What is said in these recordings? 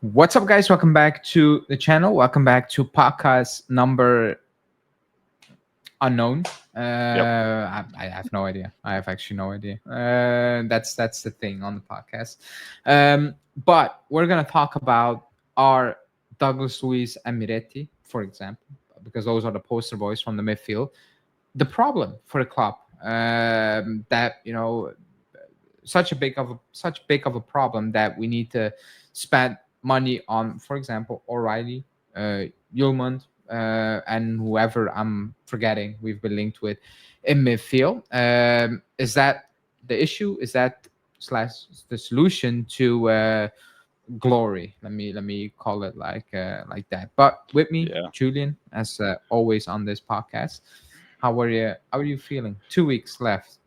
What's up, guys? Welcome back to the channel. Welcome back to podcast number unknown. Yep. I have no idea. I have actually no idea. That's the thing on the podcast. But we're gonna talk about our Douglas Luiz and Miretti, for example, because those are the poster boys from the midfield. The problem for the club that such big of a problem that we need to spend money on, for example, O'Reilly, Julian, and whoever I'm forgetting we've been linked with in midfield. Is that the issue? Is that slash the solution to glory? Let me call it like that. But with me, Yeah. Julian, as always on this podcast. How are you? How are you feeling? 2 weeks left.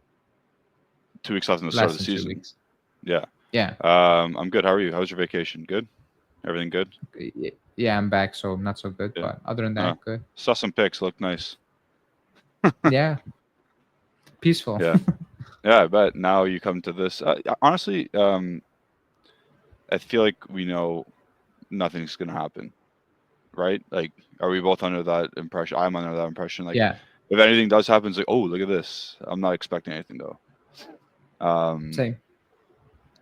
2 weeks left in the start of Less the than two season. weeks. Yeah. Yeah. I'm good. How are you? How was your vacation? Good? Everything good? Yeah, I'm back, so not so good. Yeah. But other than Uh, that, good. saw some pics. Looked nice. Yeah, peaceful. Yeah. Yeah, I bet. Now you come to this. Honestly, I feel like we know nothing's going to happen, right? Like, are we both under that impression? I'm under that impression. Like, Yeah, if anything does happen, it's like, oh, look at this. I'm not expecting anything, though. same.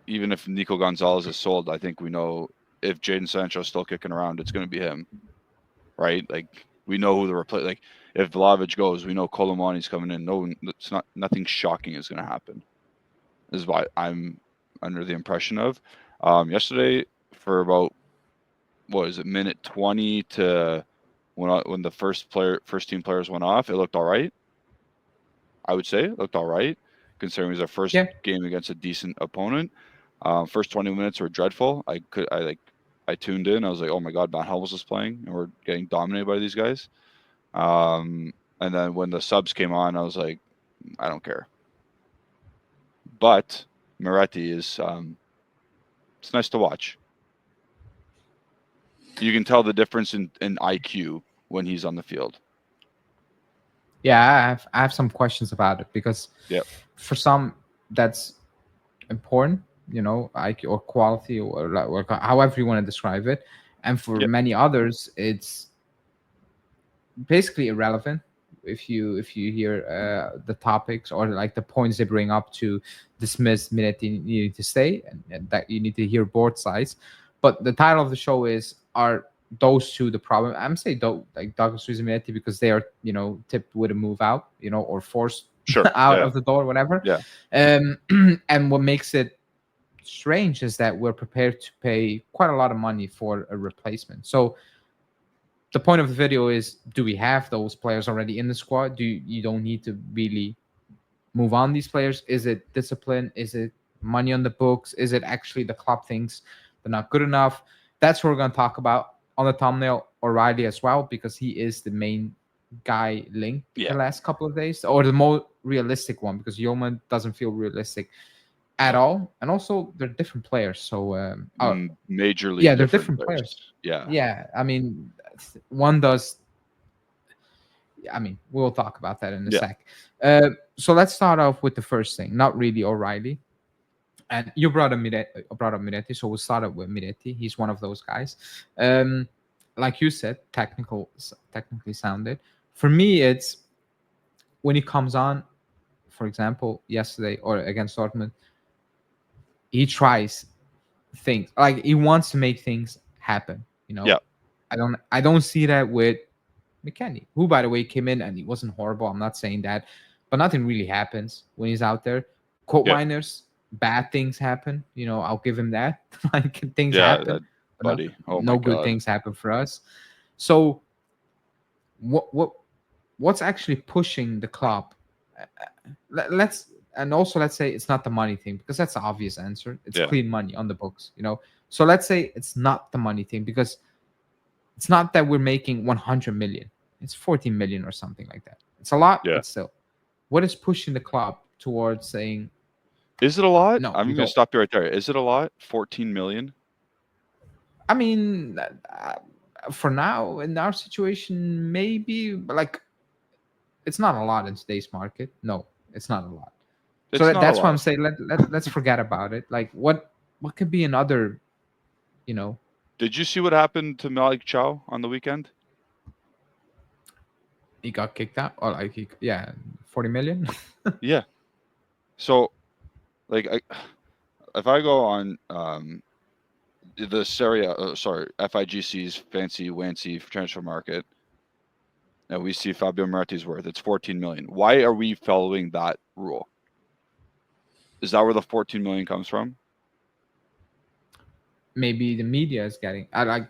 Even if Nico Gonzalez is sold, I think we know if Jadon Sancho's still kicking around, it's going to be him, right? Like we know who the replace. Like if Vlahovic goes, we know Colomani's coming in. No, it's not. Nothing shocking is going to happen. This is what I'm under the impression of. Yesterday, for about what is it, minute 20 to when the first team players went off, it looked all right. I would say it looked all right, considering it was our first Yeah, game against a decent opponent. First 20 minutes were dreadful. I tuned in. I was like, oh my god, Van Helmels is playing, and we're getting dominated by these guys. And then when the subs came on, I was like, I don't care. But Miretti is it's nice to watch. You can tell the difference in IQ when he's on the field. yeah. I have some questions about it because Yep. for some that's important, IQ or quality or however you want to describe it, and for Yep. many others, it's basically irrelevant if you hear the topics or like the points they bring up to dismiss Miretti needing to stay, and that you need to hear both sides. But the title of the show is, are those two the problem? I'm saying though, like Douglas Luiz and Miretti, because they are tipped with a move out, or forced Sure. out Yeah. of the door, whatever. Yeah. And what makes it strange is that we're prepared to pay quite a lot of money for a replacement. So the point of the video is, do we have those players already in the squad? You don't need to really move on these players? Is it discipline? Is it money on the books? Is it actually the club thinks they're not good enough? That's what we're going to talk about on the thumbnail. O'Reilly as well, because he is the main guy linked Yeah. the last couple of days, or the more realistic one, because Yeoman doesn't feel realistic at all. And also they're different players, so Majorly. yeah, they're different players. Yeah. Yeah, I mean, one does. I mean, we'll talk about that in a Yeah. sec. So let's start off with the first thing. Not really O'Reilly, and you brought up Miretti, so we'll start up with Miretti. He's one of those guys. Like you said, technically sounded. For me, it's when he comes on. For example, yesterday or against Dortmund, he tries things, like he wants to make things happen. Yeah. I don't see that with McKennie, who by the way came in and he wasn't horrible. I'm not saying that, but nothing really happens when he's out there. Quote Yeah. miners, bad things happen. I'll give him that. Like things Yeah. happen, That but no, buddy. Oh my no good god. things happen for us. So what's actually pushing the club? Let's and also let's say it's not the money thing, because that's the obvious answer. It's Yeah. clean money on the books. So let's say it's not the money thing, because it's not that we're making 100 million. It's 14 million or something like that. It's a lot, Yeah. but still, what is pushing the club towards saying, Is it a lot? no, I'm we going to don't? stop you right there. Is it a lot? 14 million? I mean, for now in our situation, maybe, but like, it's not a lot in today's market. No, it's not a lot. It's So not a that's why I'm lot. saying let's forget about it. Like, what could be another, you know, Did you see what happened to Malik Chow on the weekend? He got kicked out, or 40 million. Yeah. So, like, if I go on the Serie, FIGC's fancy wancy transfer market, and we see Fabio Miretti's worth, it's 14 million. Why are we following that rule? Is that where the 14 million comes from? Maybe the media is getting. I like.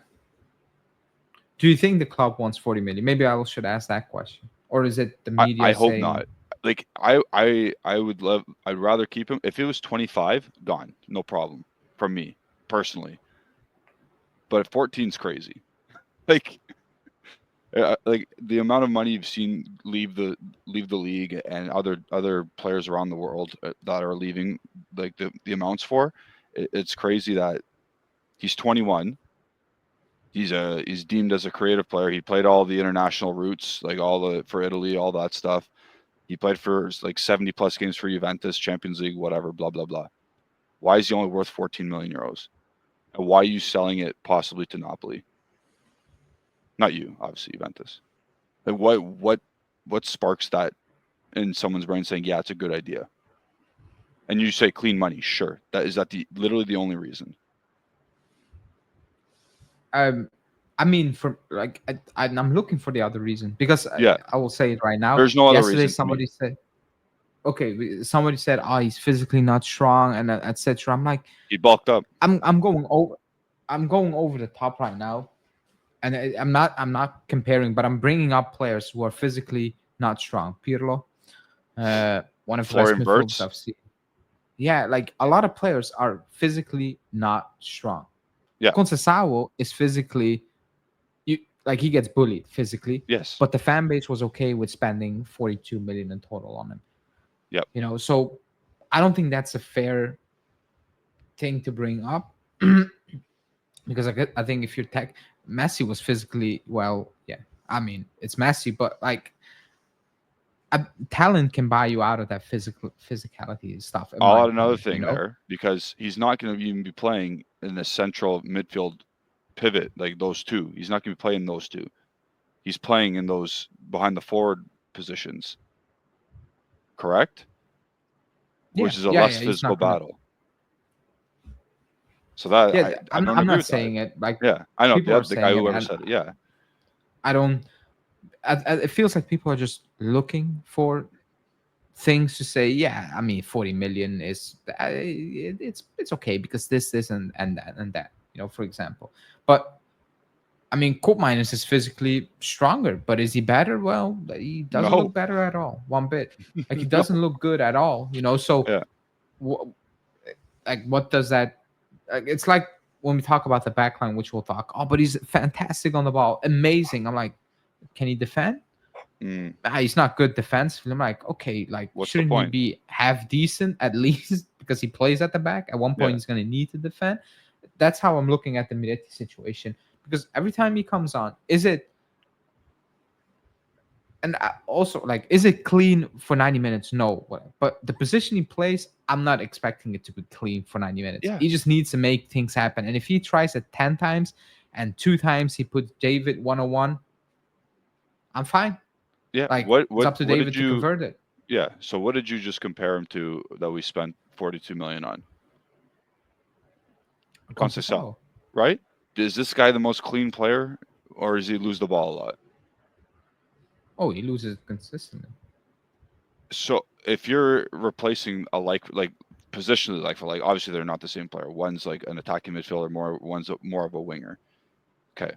Do you think the club wants 40 million? Maybe I should ask that question, or is it the media I hope saying? not. Like I would love. I'd rather keep him. If it was 25, gone, no problem from me personally. But 14's crazy. Like the amount of money you've seen leave the league, and other players around the world that are leaving, like the amounts for, it's crazy that he's 21. He's deemed as a creative player. He played all the international routes, like for Italy, all that stuff. He played for like 70 plus games for Juventus, Champions League, whatever, blah blah blah. Why is he only worth 14 million euros? And why are you selling it possibly to Napoli? Not you, obviously Juventus. Like what sparks that in someone's brain saying, yeah, it's a good idea? And you say clean money, sure. That literally the only reason? I mean, for like, I'm looking for the other reason, because Yeah, I will say it right now. there's no other Yesterday, reason. somebody said, okay, somebody said, oh, he's physically not strong, and etc. I'm like, He bulked up. I'm going over the top right now, and I'm not comparing, but I'm bringing up players who are physically not strong. Pirlo, one of the best Florian midfielders Wirtz. I've seen. Yeah, like a lot of players are physically not strong. Yeah. Conceição is physically, like, he gets bullied physically. Yes. But the fan base was okay with spending 42 million in total on him. Yep. You know, so I don't think that's a fair thing to bring up. Because I think if you're Messi was physically, well, yeah. I mean, it's Messi, but like, talent can buy you out of that physicality stuff. I'll add another thing there, because he's not going to even be playing in the central midfield pivot, like those two. He's not going to be playing those two. He's playing in those behind the forward positions. Correct? Yeah, which is a less physical battle. So that I don't I'm agree not with saying that. it like Yeah, I know. people Yeah, are the guy saying who it, ever and said it. Yeah, I don't. It feels like people are just looking for things to say. Yeah, I mean, 40 million is it's okay because this and that and that. You know, for example, but I mean, Koop Minus is physically stronger, but is he better? Well, he doesn't no, look better at all. One bit. Like, he no. doesn't look good at all. You know, so Yeah. Like, what does that? It's like when we talk about the backline, which we'll talk. Oh, but he's fantastic on the ball, amazing. I'm like, can he defend? He's not good defensively. I'm like, okay, like, What's shouldn't the he point? be half decent at least because he plays at the back? At one point, he's going to need to defend. That's how I'm looking at the Miretti situation, because every time he comes on, is it? And also, like, is it clean for 90 minutes? No, but the position he plays, I'm not expecting it to be clean for 90 minutes. Yeah. He just needs to make things happen. And if he tries it 10 times and 2 times he puts David 101, I'm fine. Yeah. Like, What it's up to David did to convert it. Yeah. So what did you just compare him to that we spent 42 million on? Conceição, right? Is this guy the most clean player, or does he lose the ball a lot? Oh, he loses consistently. So if you're replacing a like positionally, like, for like, obviously they're not the same player. One's like an attacking midfielder, one's more of a winger. Okay.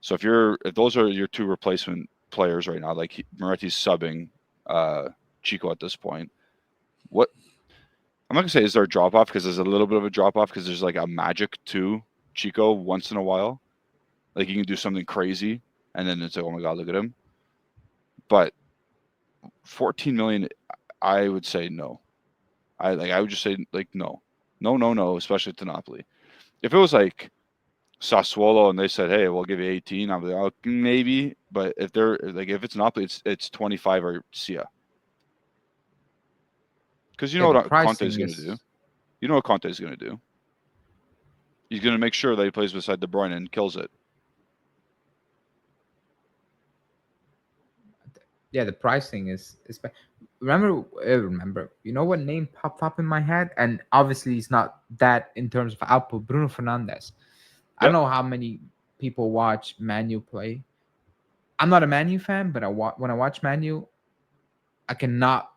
So if those are your two replacement players right now, like Miretti's subbing Chico at this point, what I'm not gonna say is there a drop off, because there's a little bit of a drop off, because there's like a magic to Chico once in a while. Like, he can do something crazy and then it's like, oh my god, look at him. But 14 million, I would say no. I would just say, like, no, especially to Napoli. If it was like Sassuolo and they said, hey, we'll give you 18, I'll be like, oh, maybe. But if they're like, if it's Napoli, it's 25 or Sia. Because you know what Conte is going to do. You know what Conte is going to do. He's going to make sure that he plays beside De Bruyne and kills it. Yeah, the pricing is. Remember. You know what name popped up in my head, and obviously he's not that in terms of output. Bruno Fernandes. I don't Yep. know how many people watch Manu play. I'm not a Manu fan, but when I watch Manu, I cannot.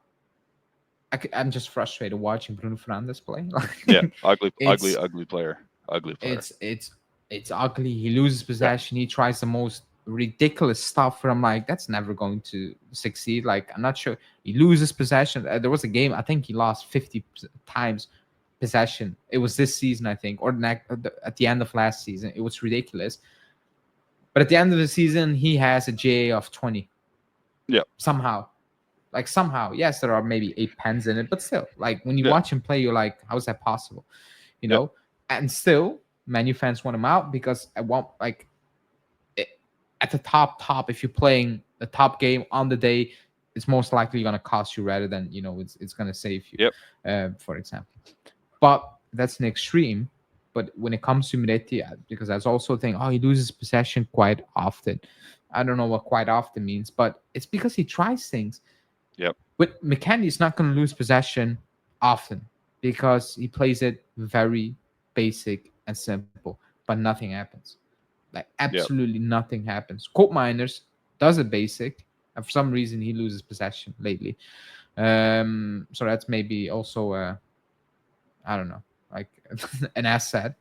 I'm just frustrated watching Bruno Fernandes play. Yeah. Like, Ugly, ugly, it's ugly player. Ugly player. it's it's it's ugly. He loses Yeah. possession. He tries the most ridiculous stuff where I'm like, that's never going to succeed. Like, I'm not sure. He loses possession. There was a game, I think he lost 50 times possession. It was this season, I think, or at the end of last season. It was ridiculous. But at the end of the season, he has a GA of 20. Yeah. Somehow. Like, somehow. Yes, there are maybe 8 pens in it, but still, like, when you Yeah. watch him play, you're like, how is that possible? You Yep. know? And still, Manu fans want him out because I want, like, at the top, if you're playing the top game on the day, it's most likely going to cost you rather than, it's going to save you, Yep. for example. But that's an extreme. But when it comes to Miretti, because I was also thinking, he loses possession quite often. I don't know what quite often means, but it's because he tries things. Yep. But McKennie is not going to lose possession often because he plays it very basic and simple, but nothing happens. Like, Yep. absolutely nothing happens. Colt Miners does it basic, and for some reason he loses possession lately. So that's maybe also I don't know, like an asset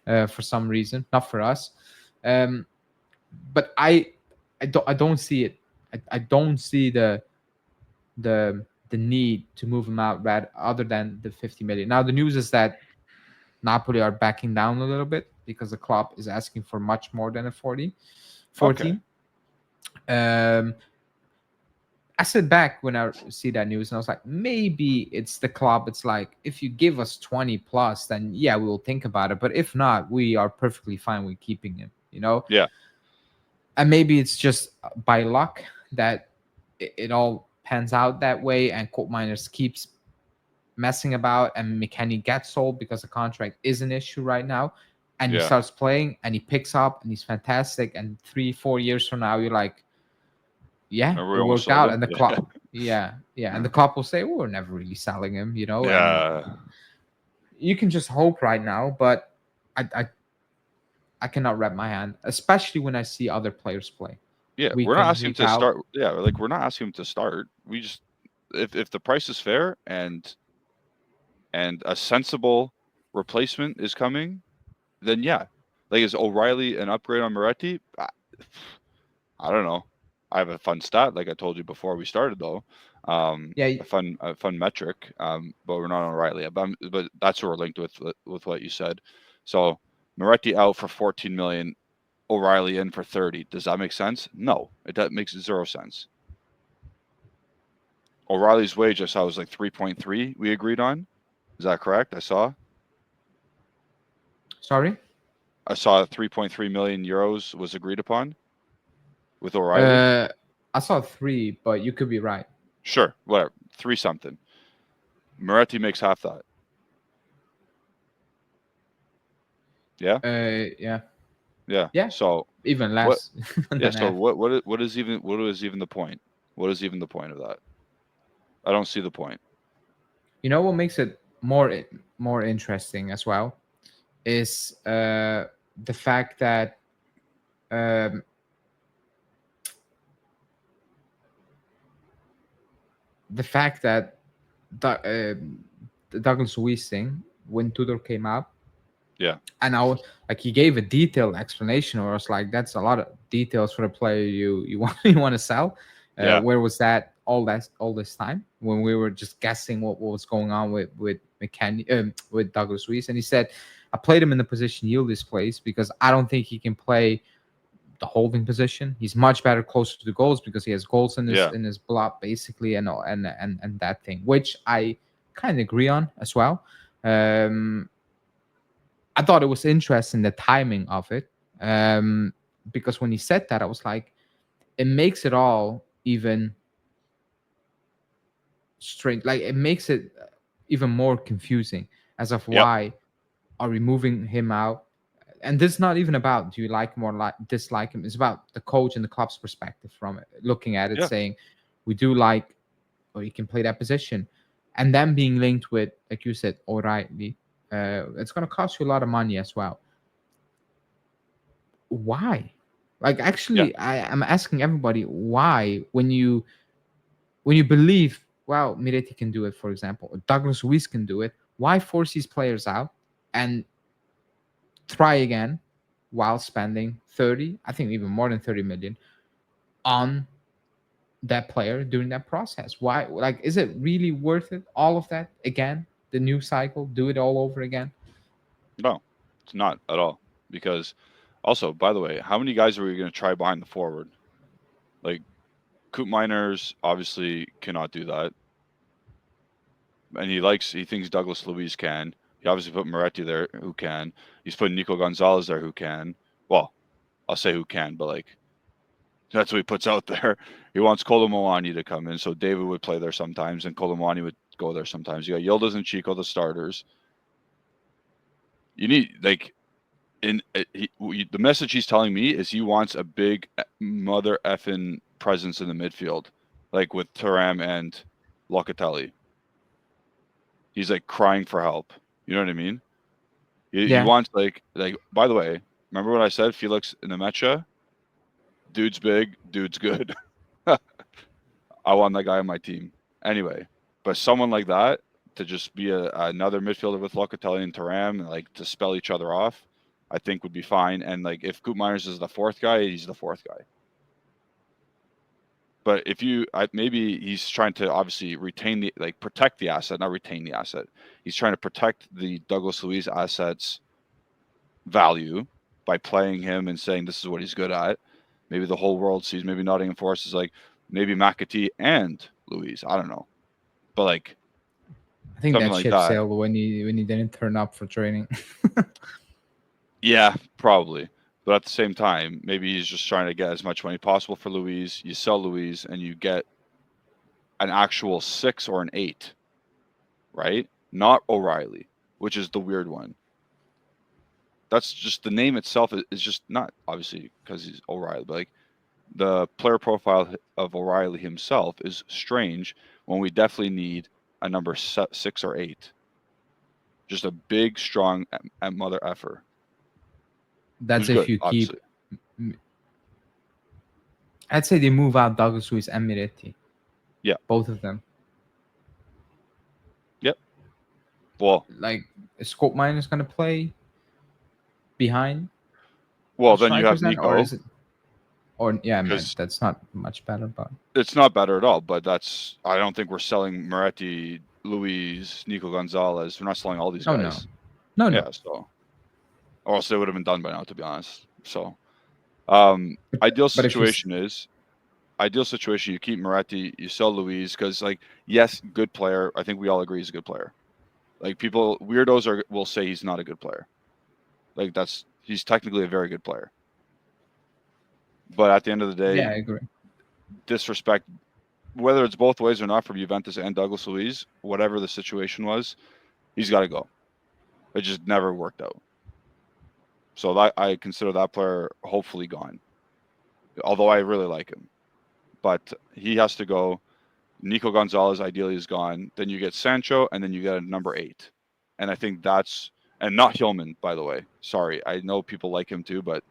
for some reason, not for us. But I don't see it. I don't see the need to move him out other than the 50 million. Now the news is that Napoli are backing down a little bit because the club is asking for much more than a 14. Okay. I sit back when I see that news and I was like, maybe it's the club. It's like, if you give us 20 plus, then yeah, we'll think about it. But if not, we are perfectly fine with keeping him. Yeah. And maybe it's just by luck that it all pans out that way and Colt Miners keeps messing about and McKennie gets sold because the contract is an issue right now. And he Yeah. starts playing and he picks up and he's fantastic. And 3-4 years from now, you're like, yeah, And we it almost worked sold out. him. And the club, yeah. And the club will say, we're never really selling him, and Yeah. you can just hope right now. But I cannot wrap my hand, especially when I see other players play. Yeah. We're Week not in, asking him week to out. start. Yeah. Like, we're not asking him to start. We just, if the price is fair and a sensible replacement is coming, then yeah. Like, is O'Reilly an upgrade on Miretti? I don't know. I have a fun stat, like I told you before we started, though. Yeah, A fun metric. But we're not on O'Reilly. But that's what we're linked with what you said. So Miretti out for 14 million, O'Reilly in for 30. Does that make sense? No, that makes zero sense. O'Reilly's wage I saw was like 3.3. We agreed on. Is that correct? I saw sorry. 3.3 million euros was agreed upon with O'Reilly. I saw 3, but you could be right. Sure, whatever. 3 something. Miretti makes half that. Yeah. Yeah. Yeah. Yeah. So Even what? less Yeah. than So half. what is even the point? What is even the point of that? I don't see the point. You know what makes it more interesting as well is the fact that um, the fact that the Douglas Luiz thing when Tudor came out, Yeah. and like he gave a detailed explanation, or it's like that's a lot of details for a player you want you want to sell. Yeah. Where was that all this time when we were just guessing what was going on with McKennie, with Douglas Luiz? And he said, I played him in the position Yildiz plays because I don't think he can play the holding position. He's much better closer to the goals because he has goals Yeah. in his blood basically, and that thing, which I kind of agree on as well. Um, I thought it was interesting the timing of it, because when he said that, I was like, it makes it all even strange. Like it makes it even more confusing as of Yep. why are we moving him out and this is not even about do you like him or dislike him. It's about the coach and the club's perspective from it, looking at it, Yeah. saying we do like, or he can play that position, and then being linked with, like you said, O'Reilly. It's going to cost you a lot of money as well. Why? Like, Yeah. actually, I'm asking everybody why, when you believe, well, Miretti can do it, for example, or Douglas Luiz can do it, why force these players out and try again while spending 30, I think even more than 30 million on that player during that process? Why? Like, is it really worth it? All of that again, the new cycle, do it all over again? No, it's not at all. Because also, by the way, how many guys are we going to try behind the forward? Like, Coop Miners obviously cannot do that. And he thinks Douglas Luiz can. He obviously put Miretti there, who can. He's put Nico Gonzalez there, who can. Well, I'll say who can, but like, that's what he puts out there. He wants Colomwani to come in, so David would play there sometimes, and Colomwani would go there sometimes. You got Yildiz and Chico, the starters. You need, like, the message he's telling me is he wants a big mother effing presence in the midfield, like with Thuram and Locatelli. He's like crying for help. You know what I mean? He Yeah, wants like. By the way, remember what I said? Felix Nemecha, dude's big, dude's good. I want that guy on my team. Anyway, but someone like that to just be another midfielder with Locatelli and Thuram, and like to spell each other off, I think would be fine. And like if Coop Miners is the fourth guy, he's the fourth guy. But if maybe he's trying to obviously protect the asset, not retain the asset. He's trying to protect the Douglas Luiz assets value by playing him and saying this is what he's good at. Maybe the whole world sees. Maybe Nottingham Forest is like maybe McAtee and Luiz. I don't know, but like I think something that like ship that. sailed when he didn't turn up for training. Yeah, probably. But at the same time, maybe he's just trying to get as much money possible for Luiz. You sell Luiz and you get an actual 6 or an 8, right? Not O'Reilly, which is the weird one. That's just the name itself is just not obviously because he's O'Reilly, but like the player profile of O'Reilly himself is strange when we definitely need a number 6 or 8. Just a big, strong mother effer. That's Who's if good, you keep. obviously. I'd say they move out Douglas Luiz and Miretti. Yeah. Both of them. Yep. Well, Like, Scope Mine is going to play behind well, then you have strikers then, or Nico. is it? Or yeah, Because that's not much better, but it's not better at all. But I don't think we're selling Miretti, Luiz, Nico Gonzalez. We're not selling all these no, no, guys. no, Yeah. no. So, or else they would have been done by now, to be honest. So, ideal But if you, situation is you keep Miretti, you sell Luiz because, like, yes, good player. I think we all agree he's a good player. Like weirdos will say he's not a good player. Like he's technically a very good player. But at the end of the day, yeah, I agree. disrespect, whether it's both ways or not, from Juventus and Douglas Luiz, whatever the situation was, he's got to go. It just never worked out. So I consider that player hopefully gone. Although I really like him, but he has to go. Nico Gonzalez ideally is gone. Then you get Sancho, and then you get a number 8. And I think and not Hillman, by the way. Sorry, I know people like him too, but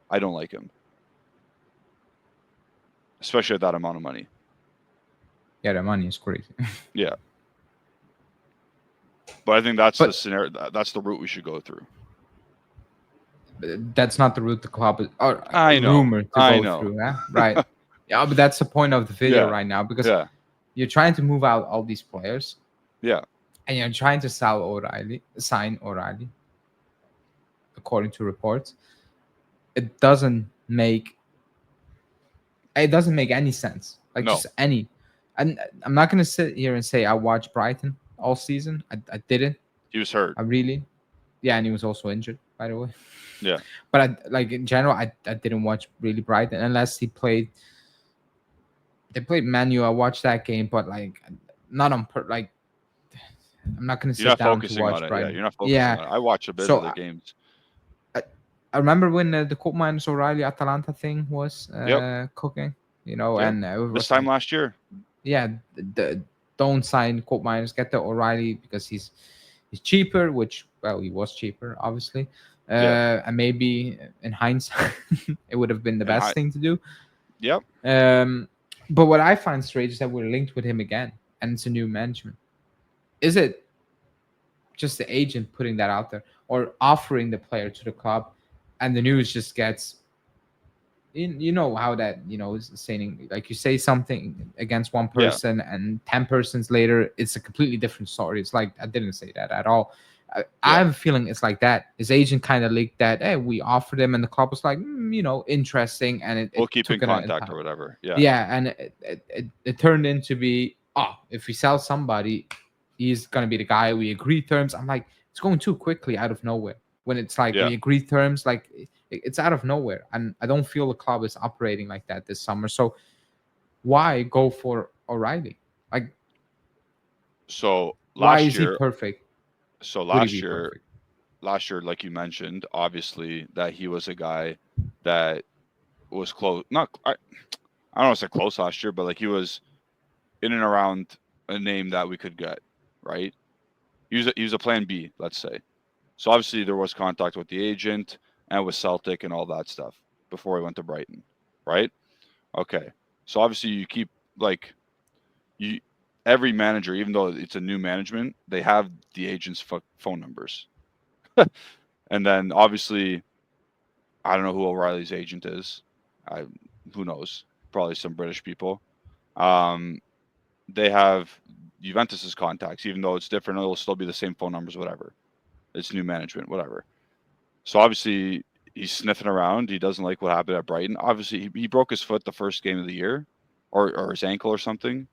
I don't like him, especially at that amount of money. Yeah, the money is crazy. Yeah, but I think that's the scenario. That's the route we should go through. That's not the route the club is, or I know. rumored to I go know. through. Right? Yeah, but that's the point of the video Yeah. right now, because Yeah. you're trying to move out all these players. Yeah. And you're trying to sign O'Reilly, according to reports. It doesn't make any sense. Like, No. just any. And I'm not gonna sit here and say I watched Brighton all season. I didn't. He was hurt. Yeah, and he was also injured, by the way. Yeah. But in general, I didn't watch really Brighton unless they played Manu. I watched that game, but like not on like I'm not gonna You're sit not down to focusing watch on it. Brighton. Yeah, you're not focusing on it. I watched a bit of the games. I remember when the Colt minus O'Reilly Atalanta thing was Yep. cooking, Yep. and it This was time like, last year. yeah, don't sign Colt minus, get the O'Reilly because he's cheaper, which, well, he was cheaper, obviously. Yeah. And maybe in hindsight, it would have been the And best thing to do. Yep. But what I find strange is that we're linked with him again, and it's a new management. Is it just the agent putting that out there or offering the player to the club, and the news just gets, you know how that, is saying, like, you say something against one Yeah. person and 10 persons later it's a completely different story. It's like, I didn't say that at all. I Yeah. have a feeling it's like that. His agent kind of leaked that, hey, we offered him, and the club was like, interesting, and We'll it keep in took it a contact time. or whatever. Yeah. Yeah, and it turned into be, if we sell somebody, he's gonna be the guy. We agree terms. I'm like, it's going too quickly out of nowhere. When it's like Yeah. we agree terms, like it's out of nowhere, and I don't feel the club is operating like that this summer. So why go for O'Reilly? Like, So why last is he year, perfect? so Would he last be year, perfect? last year, like you mentioned, obviously that he was a guy that was close. Not, I don't want to say close last year, but like he was in and around a name that we could get, right? He was a plan B, let's say. So obviously there was contact with the agent and with Celtic and all that stuff before he went to Brighton, right? Okay. So obviously you keep like you every manager, even though it's a new management, they have the agent's phone numbers. And then obviously I don't know who O'Reilly's agent is. I who knows? Probably some British people. Um, they have Juventus's contacts, even though it's different. It'll still be the same phone numbers, whatever. It's new management, whatever. So obviously he's sniffing around. He doesn't like what happened at Brighton. Obviously he broke his foot the first game of the year, or his ankle or something.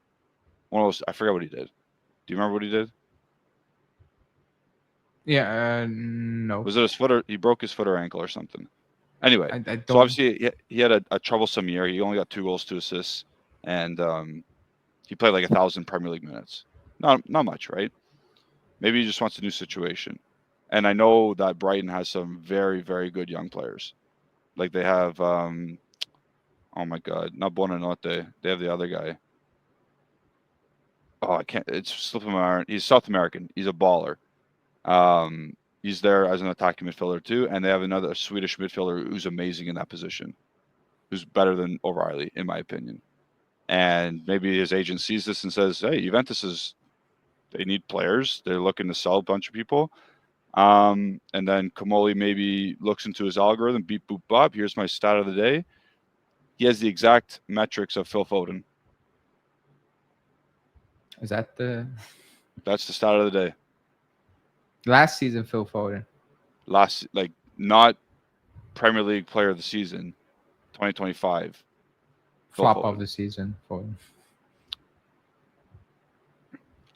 One of those. I forget what he did. Do you remember what he did? Yeah, no, Was it his foot or he broke his foot or ankle or something? Anyway, I so don't. obviously he had a troublesome year. He only got 2 goals, 2 assists, and he played like 1,000 Premier League minutes. Not much, right? Maybe he just wants a new situation. And I know that Brighton has some very, very good young players. Like they have, oh my God, not Buonanotte. They have the other guy. Oh, I can't. It's slipping my mind. He's South American. He's a baller. Um, he's there as an attacking midfielder too, and they have another Swedish midfielder who's amazing in that position, who's better than O'Reilly, in my opinion. And maybe his agent sees this and says, "Hey, they need players. They're looking to sell a bunch of people." And then Kamoli maybe looks into his algorithm, beep boop bop. Here's my stat of the day. He has the exact metrics of Phil Foden. Is that the That's the stat of the day. last season Phil Foden? Not Premier League Player of the Season, 2025. Phil Flop of Foden. the season Foden.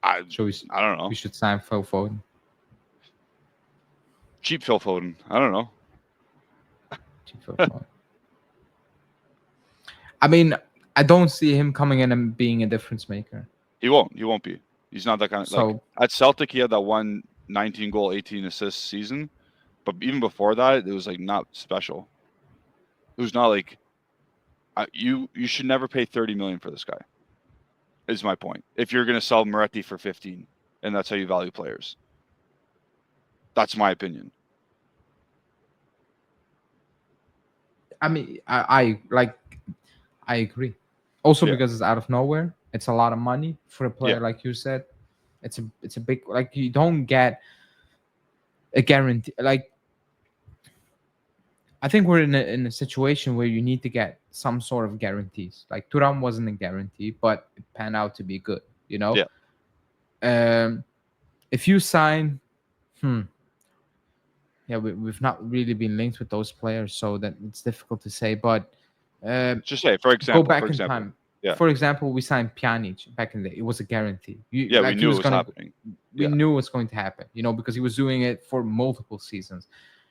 I So I don't know. we should sign Phil Foden. Cheap Phil Foden. I don't know. Phil Foden. I mean, I don't see him coming in and being a difference maker. He won't. He won't be. He's not that kind of like So at Celtic. He had that one 19 goal, 18 assist season, but even before that, it was like not special. It was not like you should never pay 30 million for this guy. Is my point. If you're going to sell Miretti for 15, and that's how you value players, that's my opinion. I mean, I agree. Also, Yeah. because it's out of nowhere, it's a lot of money for a player, Yeah. like you said. It's a big, like, you don't get a guarantee. Like, I think we're in a situation where you need to get some sort of guarantees. Like Turam wasn't a guarantee, but it panned out to be good. Yeah. If you sign, yeah, we've not really been linked with those players, so that it's difficult to say. But Just say, for go example. back in time. Yeah. For example, we signed Pjanic back in the day. It was a guarantee. Yeah, we knew it was happening. We Yeah. knew it was going to happen, because he was doing it for multiple seasons.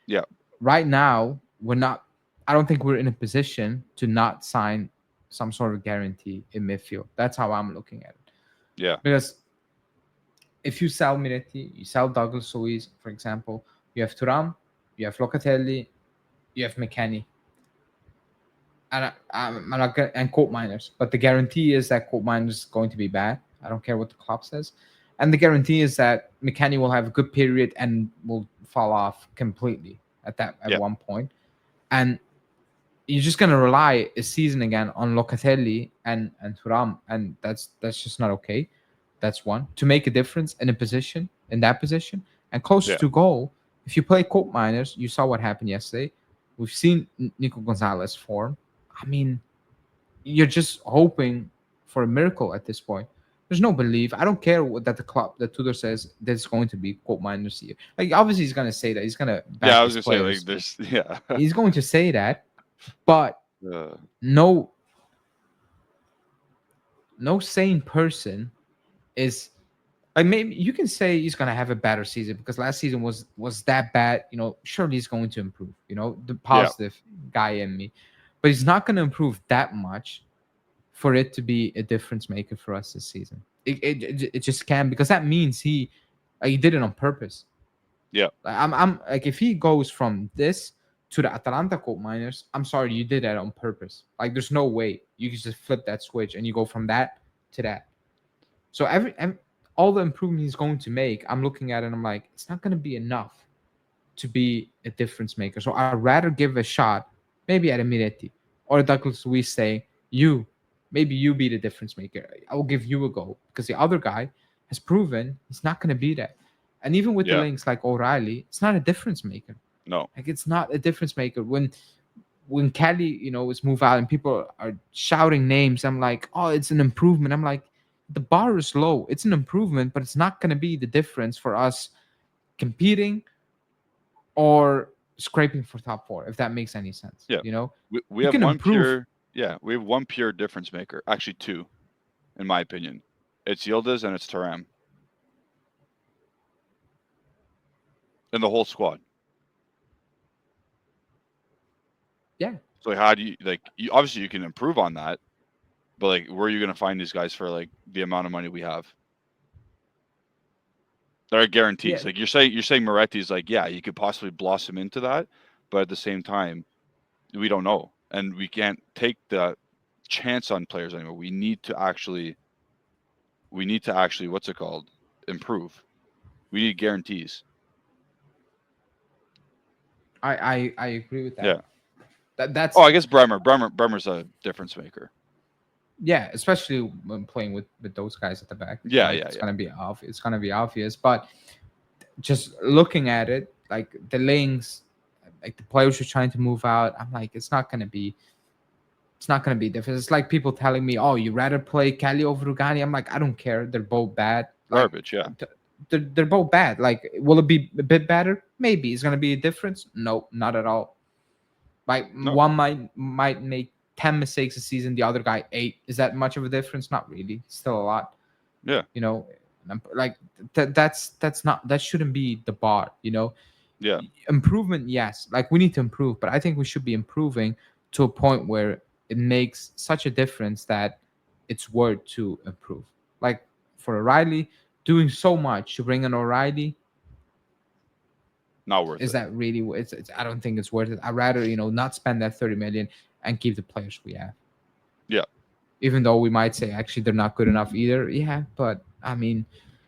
Yeah. Right now, we're not. I don't think we're in a position to not sign some sort of guarantee in midfield. That's how I'm looking at it. Yeah. Because if you sell Miretti, you sell Douglas Luiz, for example, you have Thuram, you have Locatelli, you have McKennie, I'm not gonna, and Coal Miners. But the guarantee is that Coal Miners is going to be bad. I don't care what the club says, and the guarantee is that McKennie will have a good period and will fall off completely at Yeah. one point, and you're just gonna rely a season again on Locatelli and Thuram, and that's just not okay. That's one to make a difference in that position and close Yeah. to goal. If you play Colt Miners, you saw what happened yesterday. We've seen Nico Gonzalez form. I mean, you're just hoping for a miracle at this point. There's no belief. I don't care what that the club that Tudor says there's going to be Colt Miners here. Like obviously he's gonna say that he's gonna Yeah, back I his was gonna say like players. there's yeah. He's going to say that, but uh, no sane person is like, maybe you can say he's gonna have a better season because last season was that bad. Surely he's going to improve. The yeah. positive guy in me, but he's not gonna improve that much for it to be a difference maker for us this season. It just can't, because that means he did it on purpose. Yeah. Like, I'm like, if he goes from this to the Atalanta Coal Miners, I'm sorry, you did that on purpose. Like, there's no way you can just flip that switch and you go from that to that. So all the improvement he's going to make, I'm looking at it and I'm like, it's not going to be enough to be a difference maker. So I'd rather give a shot, maybe at a Miretti or a Douglas Luiz, saying, maybe you be the difference maker. I will give you a go, because the other guy has proven he's not going to be that. And even with the Yeah. links like O'Reilly, it's not a difference maker. No. Like, it's not a difference maker. When Kelly, is moved out and people are shouting names, I'm like, oh, it's an improvement. I'm like, the bar is low. It's an improvement, but it's not going to be the difference for us competing or scraping for top four, if that makes any sense. Yeah. We You have can one improve. we have one pure difference maker. Actually, two, in my opinion. It's Yildiz and it's Thuram. And the whole squad. Yeah. So how do you obviously you can improve on that, but like where are you gonna find these guys for like the amount of money we have? There are guarantees. Yeah. Like you're saying Miretti's like, yeah, you could possibly blossom into that, but at the same time, we don't know. And we can't take the chance on players anymore. We need to actually what's it called? Improve. We need guarantees. I agree with that. Yeah. That's Oh, I guess Bremer's a difference maker. Yeah, especially when playing with those guys at the back. Yeah, Like, yeah, it's yeah. gonna be obvious. It's gonna be obvious. But just looking at it, like the links, like the players who are trying to move out, I'm like, it's not gonna be different. It's like people telling me, "Oh, you rather play Kelly over Rugani?" I'm like, I don't care. They're both bad. Like, Garbage, yeah. they're both bad. Like, will it be a bit better? Maybe. It's gonna be a difference? No, not at all. Like, No. one might make 10 mistakes a season, the other guy 8. Is that much of a difference? Not really. Still a lot. Yeah. Like, that shouldn't be the bar. Yeah. Improvement, yes. Like, we need to improve, but I think we should be improving to a point where it makes such a difference that it's worth to improve. Like, for O'Reilly, doing so much to bring in O'Reilly, Not worth is it. that really? It's I don't think it's worth it. I'd rather not spend that 30 million and keep the players we have. Yeah. Even though we might say actually they're not good enough either. Yeah, but I mean,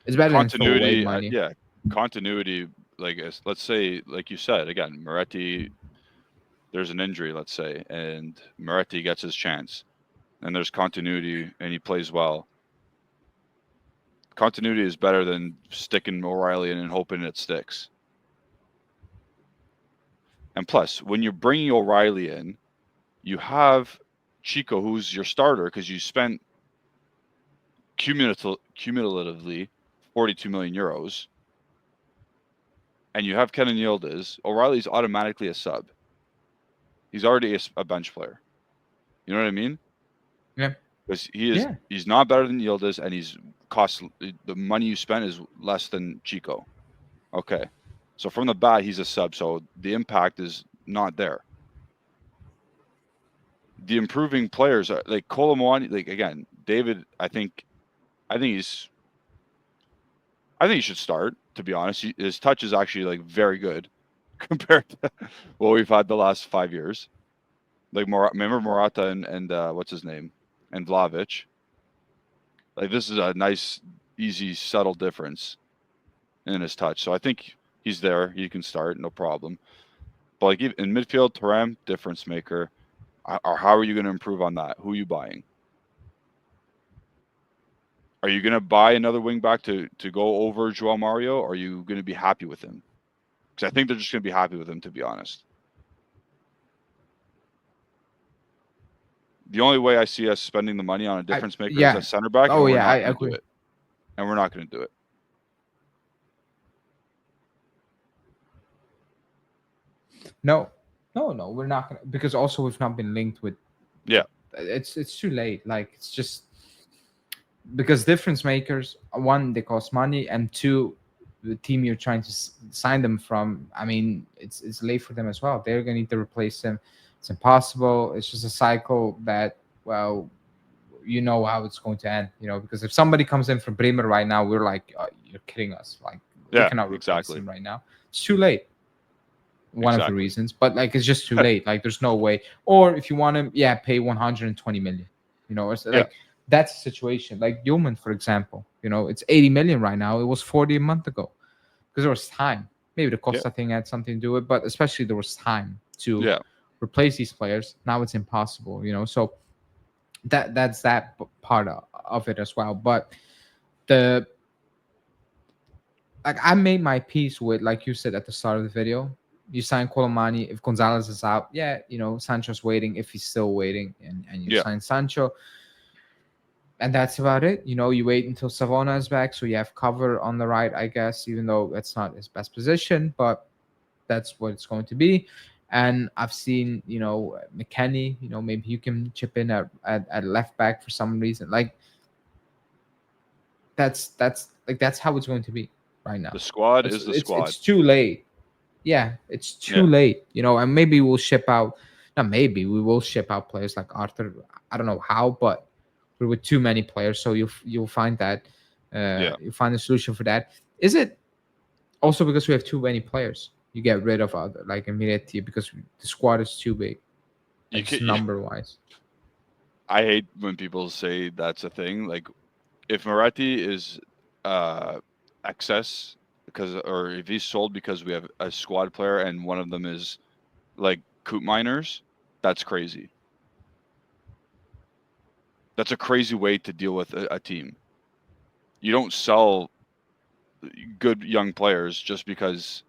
it's better than throw away Continuity, money. yeah. Continuity, like let's say, like you said, again, Miretti, there's an injury, let's say, and Miretti gets his chance, and there's continuity, and he plays well. Continuity is better than sticking O'Reilly in and hoping it sticks. And plus, when you're bringing O'Reilly in, you have Chico, who's your starter, because you spent cumulatively 42 million euros, and you have Kenan Yildiz. O'Reilly's automatically a sub. He's already a bench player. You know what I mean? Yeah. Because he's not better than Yildiz, and the money you spent is less than Chico. Okay. So from the bat, he's a sub, so the impact is not there. The improving players are like Colomwani, like again, David, I think he should start, to be honest. His touch is actually like very good. compared to what we've had the last 5 years. Like remember Morata and what's his name, and Vlahovic. Like this is a nice, easy, subtle difference in his touch. So I think he's there. He can start, no problem. But like in midfield, Thuram, difference maker. Or how are you going to improve on that? Who are you buying? Are you going to buy another wing back to go over Joao Mario? Or are you going to be happy with him? Because I think they're just going to be happy with him, to be honest. The only way I see us spending the money on a difference maker is a center back, and we're not going to do it. And we're not going to do it. No, we're not gonna, because also we've not been linked with. Yeah, it's too late. Like it's just because difference makers, one, they cost money, and two, the team you're trying to sign them from, I mean, it's late for them as well. They're gonna need to replace them. It's impossible. It's just a cycle that, well, you know how it's going to end. Because if somebody comes in from Bremer right now, we're like, oh, you're kidding us. Like we cannot replace him right now. It's too late. One of the reasons, but like it's just too late. Like there's no way. Or if you want to, pay 120 million. It's like that's a situation. Like Yeoman, for example, it's 80 million right now. It was 40 a month ago because there was time. Maybe the Costa thing had something to do with it, but especially there was time to replace these players. Now it's impossible. So that's that part of it as well. But I made my peace with, like you said at the start of the video. You sign Colomani. If Gonzalez is out, Sancho's waiting. If he's still waiting, and you sign Sancho, and that's about it. You wait until Savona is back, so you have cover on the right, I guess, even though that's not his best position, but that's what it's going to be. And I've seen, McKennie, maybe you can chip in at left back for some reason. Like that's how it's going to be right now. The squad is the squad. It's too late. Yeah, it's too late, and maybe we'll ship out. Not maybe we will ship out players like Arthur. I don't know how, but we're with too many players, so you'll find that you'll find a solution for that. Is it also because we have too many players? You get rid of other like Miretti because the squad is too big, number wise. I hate when people say that's a thing. Like if Miretti is excess. Or if he's sold because we have a squad player and one of them is like Coop Miners, that's crazy. That's a crazy way to deal with a team. You don't sell good young players just because,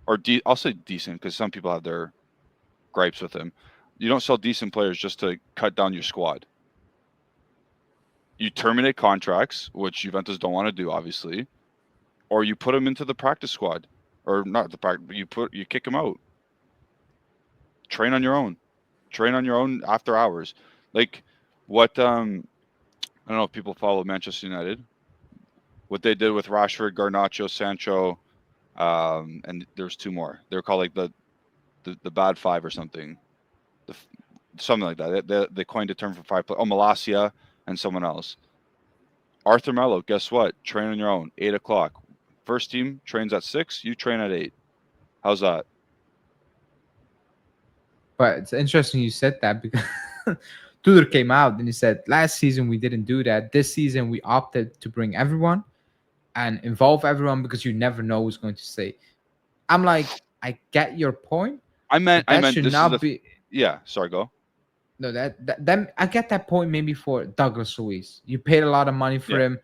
or I'll say decent because some people have their gripes with him. You don't sell decent players just to cut down your squad. You terminate contracts, which Juventus don't want to do, obviously. Or you put him into the practice squad, or not the practice. You kick him out. Train on your own. Train on your own after hours. Like what? I don't know if people follow Manchester United. What they did with Rashford, Garnacho, Sancho, and there's two more. They're called like the bad five or something. Something like that. They coined a term for five. Malacia and someone else. Arthur Melo, guess what? Train on your own. 8:00. First team trains at 6. You train at 8. How's that? But it's interesting you said that because Tudor came out and he said last season we didn't do that. This season we opted to bring everyone and involve everyone because you never know who's going to stay. I'm like, I get your point. I meant should this not is be. Yeah, sorry, go. No, that I get that point maybe for Douglas Luiz. You paid a lot of money for him.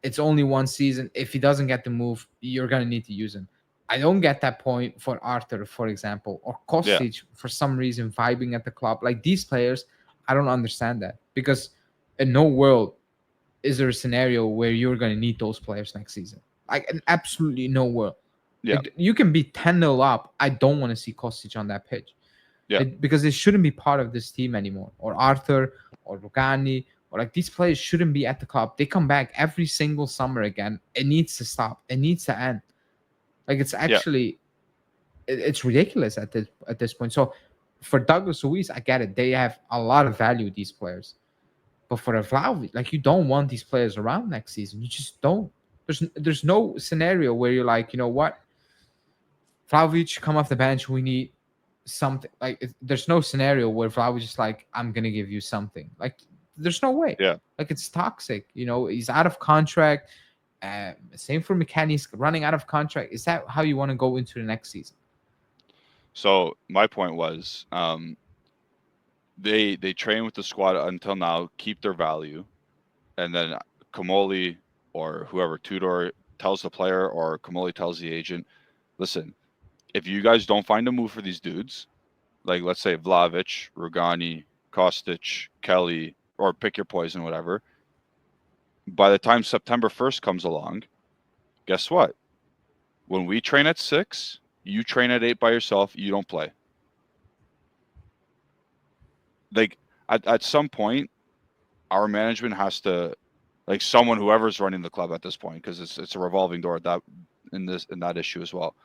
It's only one season. If he doesn't get the move, you're gonna need to use him. I don't get that point for Arthur, for example, or Kostic for some reason vibing at the club. Like these players, I don't understand that because in no world is there a scenario where you're gonna need those players next season. Like in absolutely no world. Yeah, like, you can be 10-0 up. I don't want to see Kostic on that pitch. Yeah, because it shouldn't be part of this team anymore. Or Arthur, or Rugani. Or like these players shouldn't be at the club. They come back every single summer again. It needs to stop. It needs to end. Like it's actually, it's ridiculous at this point. So for Douglas Luiz, I get it. They have a lot of value, these players. But for Vlahovic, like you don't want these players around next season. You just don't. There's no scenario where you're like, you know what? Vlahovic come off the bench. We need something. Like there's no scenario where Vlahovic is like, I'm gonna give you something. Like there's no way. Yeah. Like it's toxic. He's out of contract. Same for McKennie's running out of contract. Is that how you want to go into the next season? So my point was, they train with the squad until now, keep their value, and then Kamoli or whoever, Tudor, tells the player, or Kamoli tells the agent, listen, if you guys don't find a move for these dudes, like let's say Vlahovic, Rugani, Kostic, Kelly, or pick your poison, whatever, by the time September 1st comes along, guess what? When we train at 6, you train at 8 by yourself, you don't play. Like at some point, our management has to, like someone, whoever's running the club at this point, because it's a revolving door in that issue as well.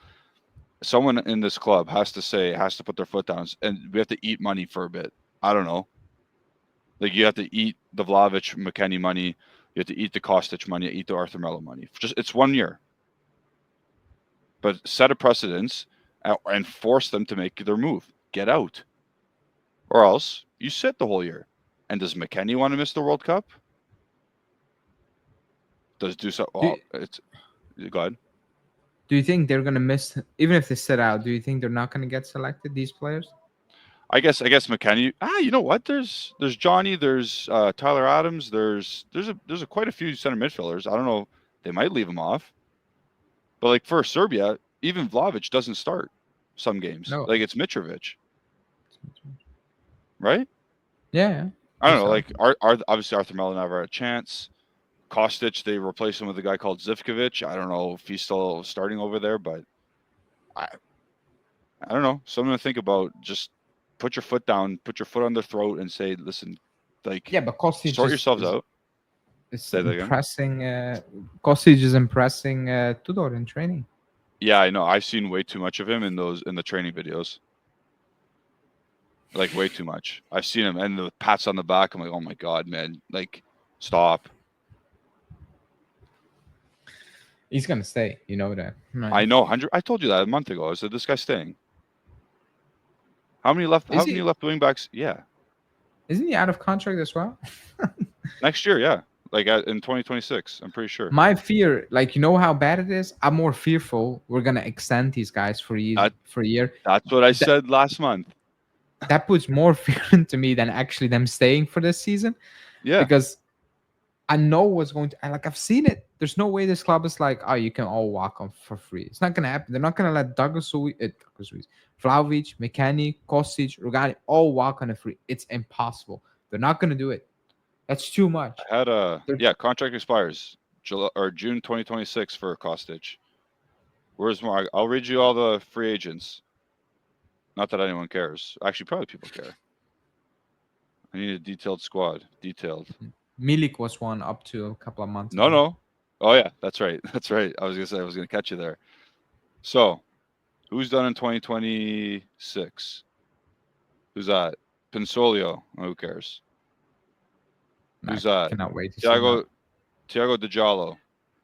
Someone in this club has to put their foot down, and we have to eat money for a bit. I don't know. Like you have to eat the Vlahovic, McKennie money. You have to eat the Kostic money. Eat the Arthur Melo money. It's 1 year, but set a precedence and force them to make their move. Get out, or else you sit the whole year. And does McKennie want to miss the World Cup? Does do so? Well, it's go ahead. Do you think they're gonna miss, even if they sit out? Do you think they're not gonna get selected? These players? I guess McKennie. You know what? There's Johnny. There's Tyler Adams. There's quite a few center midfielders. I don't know. They might leave him off. But like for Serbia, even Vlahovic doesn't start some games. No. Like it's Mitrovic, right? Yeah. I don't know. Like obviously Arthur Melo never had a chance. Kostic, they replaced him with a guy called Zivkovic. I don't know if he's still starting over there, but I don't know. Something to think about. Just put your foot down, put your foot on their throat, and say, "Listen, like, Yeah, but Kostic sort yourselves out." It's impressing. Kostic is impressing Tudor in training. Yeah, I know. I've seen way too much of him in the training videos. Like way too much. I've seen him, and the pats on the back. I'm like, oh my god, man! Like, stop. He's gonna stay. You know that. Right? I know. I told you that a month ago. I said this guy's staying. How many left? How many left wing backs? Yeah. Isn't he out of contract as well? Next year, yeah. Like in 2026, I'm pretty sure. My fear, like, you know how bad it is? I'm more fearful we're going to extend these guys for a year. That's what I said last month. That puts more fear into me than actually them staying for this season. Yeah. Because I know what's going to, like, I've seen it. There's no way this club is like, oh, you can all walk on for free. It's not going to happen. They're not going to let Douglas Luiz, Vlahovic, McKennie, Kostic, Rugani all walk on a free. It's impossible. They're not going to do it. That's too much. I had contract expires June 2026 for Kostic. Where's more? I'll read you all the free agents. Not that anyone cares. Actually, probably people care. I need a detailed squad. Detailed. Milik was one up to a couple of months ago. No. Oh yeah, that's right. That's right. I was gonna catch you there. So, who's done in 2026? Who's that? Pinsolio. Oh, who cares? Who's that? Cannot wait to Thiago Diallo,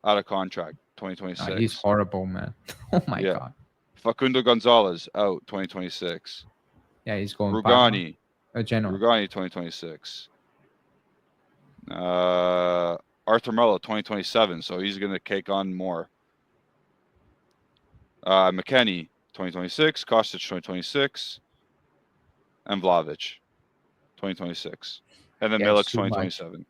out of contract, 2026. He's horrible, man. Oh my god. Facundo Gonzalez out 2026. Yeah, he's going. Rugani. Genoa. Rugani 2026. Arthur Melo 2027. So he's gonna cake on more. McKennie 2026. Kostic 2026. And Vlahovic 2026. And then Milik's 2027.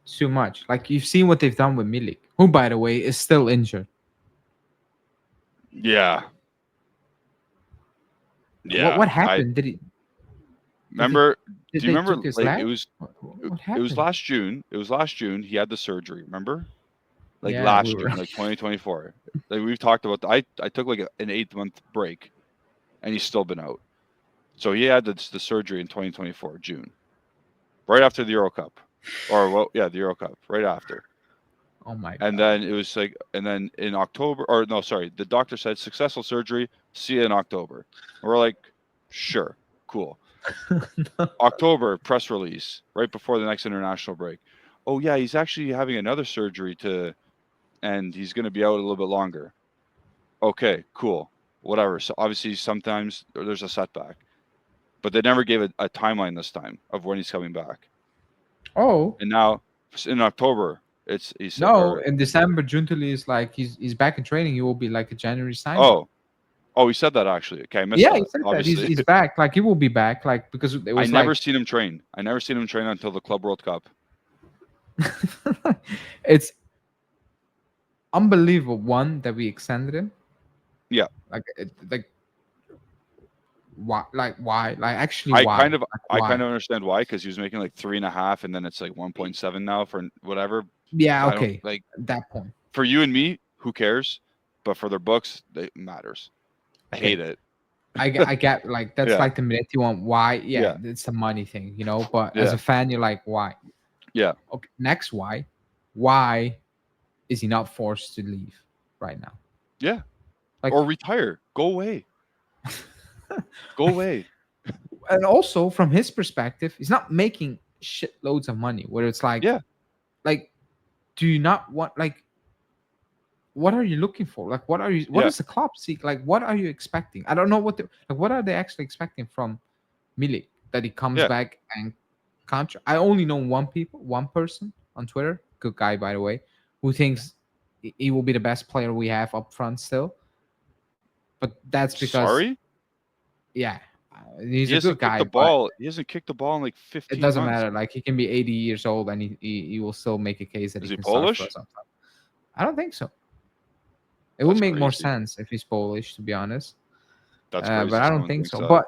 Too much. Like, you've seen what they've done with Milik, who, by the way, is still injured. Yeah. Yeah. What happened? Did he? Remember? Do you remember? Like, it was last June. It was last June. He had the surgery. Remember? Like last June, like 2024. Like we've talked about. I took like an 8-month break, and he's still been out. So he had the surgery in 2024 June, right after the Euro Cup, the Euro Cup, right after. Oh my! And then it was like, and then in October, the doctor said successful surgery. See you in October. We're like, sure, cool. October press release right before the next international break. Oh yeah, he's actually having another surgery and he's going to be out a little bit longer. Okay, cool. whatever. So obviously sometimes there's a setback, but they never gave a timeline this time of when he's coming back. Oh And now in October, he said, no, or in December, Juntuli is like he's back in training. He will be like a January signing. oh, he said that actually. Okay, I missed Yeah, he that. said that Obviously, he's back. Like he will be back. Like because it I was never like seen him train. I never seen him train until the Club World Cup. it's unbelievable. One that we extended him. Yeah, Like why? Like why? Like actually I why? kind of Like, I why? kind of understand why, because he was making like 3.5, and then it's like 1.7 now for whatever. Yeah. I don't Okay. like At that point. for you and me, who cares? But for their books, it matters. I hate Okay. it. I get like that's Yeah, like the Miretti one. Why? Yeah, yeah, it's the money thing, you know. But as yeah, a fan, you're like, why? yeah, Okay. Next, why? Why is he not forced to leave right now? yeah. Like, Or retire. Go away. Go away. and also from his perspective, he's not making shit loads of money. Where it's Yeah, like, do you not want like what are you looking for? Like, what are you? What yeah, does the club seek? Like, what are you expecting? I don't know like. What are they actually expecting from Milik that he comes yeah. back and contract? I only know one person on Twitter, good guy by the way, who thinks he will be the best player we have up front still. But that's because Sorry, yeah, he's he a good hasn't kicked guy, the but ball. He hasn't kicked the ball in like it 15 doesn't months. matter. Like he can be 80 years old and he will still make a case that Is he he can start for us Polish? sometime. I don't think so. It would That's make more crazy. sense if he's Polish, to be honest. That's But crazy. I don't Someone think thinks so. that. But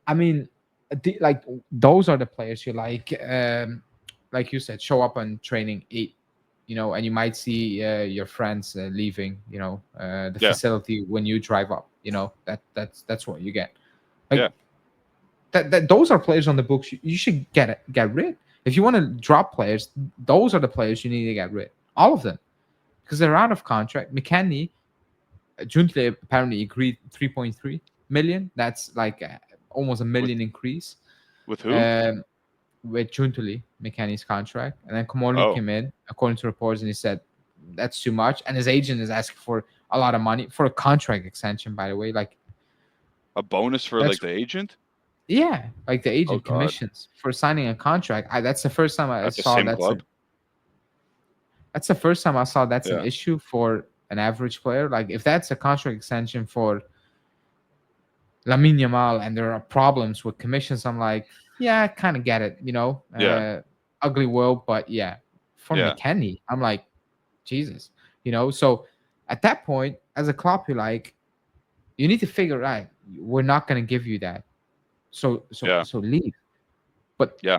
I mean, like those are the players you like you said, show up on training eight, you know, and you might see your friends leaving, you know, the Yeah, facility when you drive up. You know, that's what you get. yeah, Like that those are players on the books you should get rid. If you want to drop players, those are the players you need to get rid. All of them because they're out of contract. McKennie, Juntle apparently agreed 3.3 million. That's like almost a with million increase who? um, with Juntuli, McKennie's contract. And then Komorli Oh, came in, according to reports, and he said that's too much. And his agent is asking for a lot of money for a contract extension, by the way. Like a bonus for that's like the agent? yeah, like the Oh agent God, commissions for signing a contract. That's the first time I at the saw same club? that's the first time I saw that's an Yeah, issue for an average player. Like if that's a contract extension for Lamine Yamal and there are problems with commissions, I'm like, yeah, I kind of get it, you know, yeah, ugly world, but yeah, for yeah, McKennie, I'm like, Jesus, you know. So at that point, as a club, you're like, you need to figure out, we're not going to give you that, yeah, so leave. But yeah.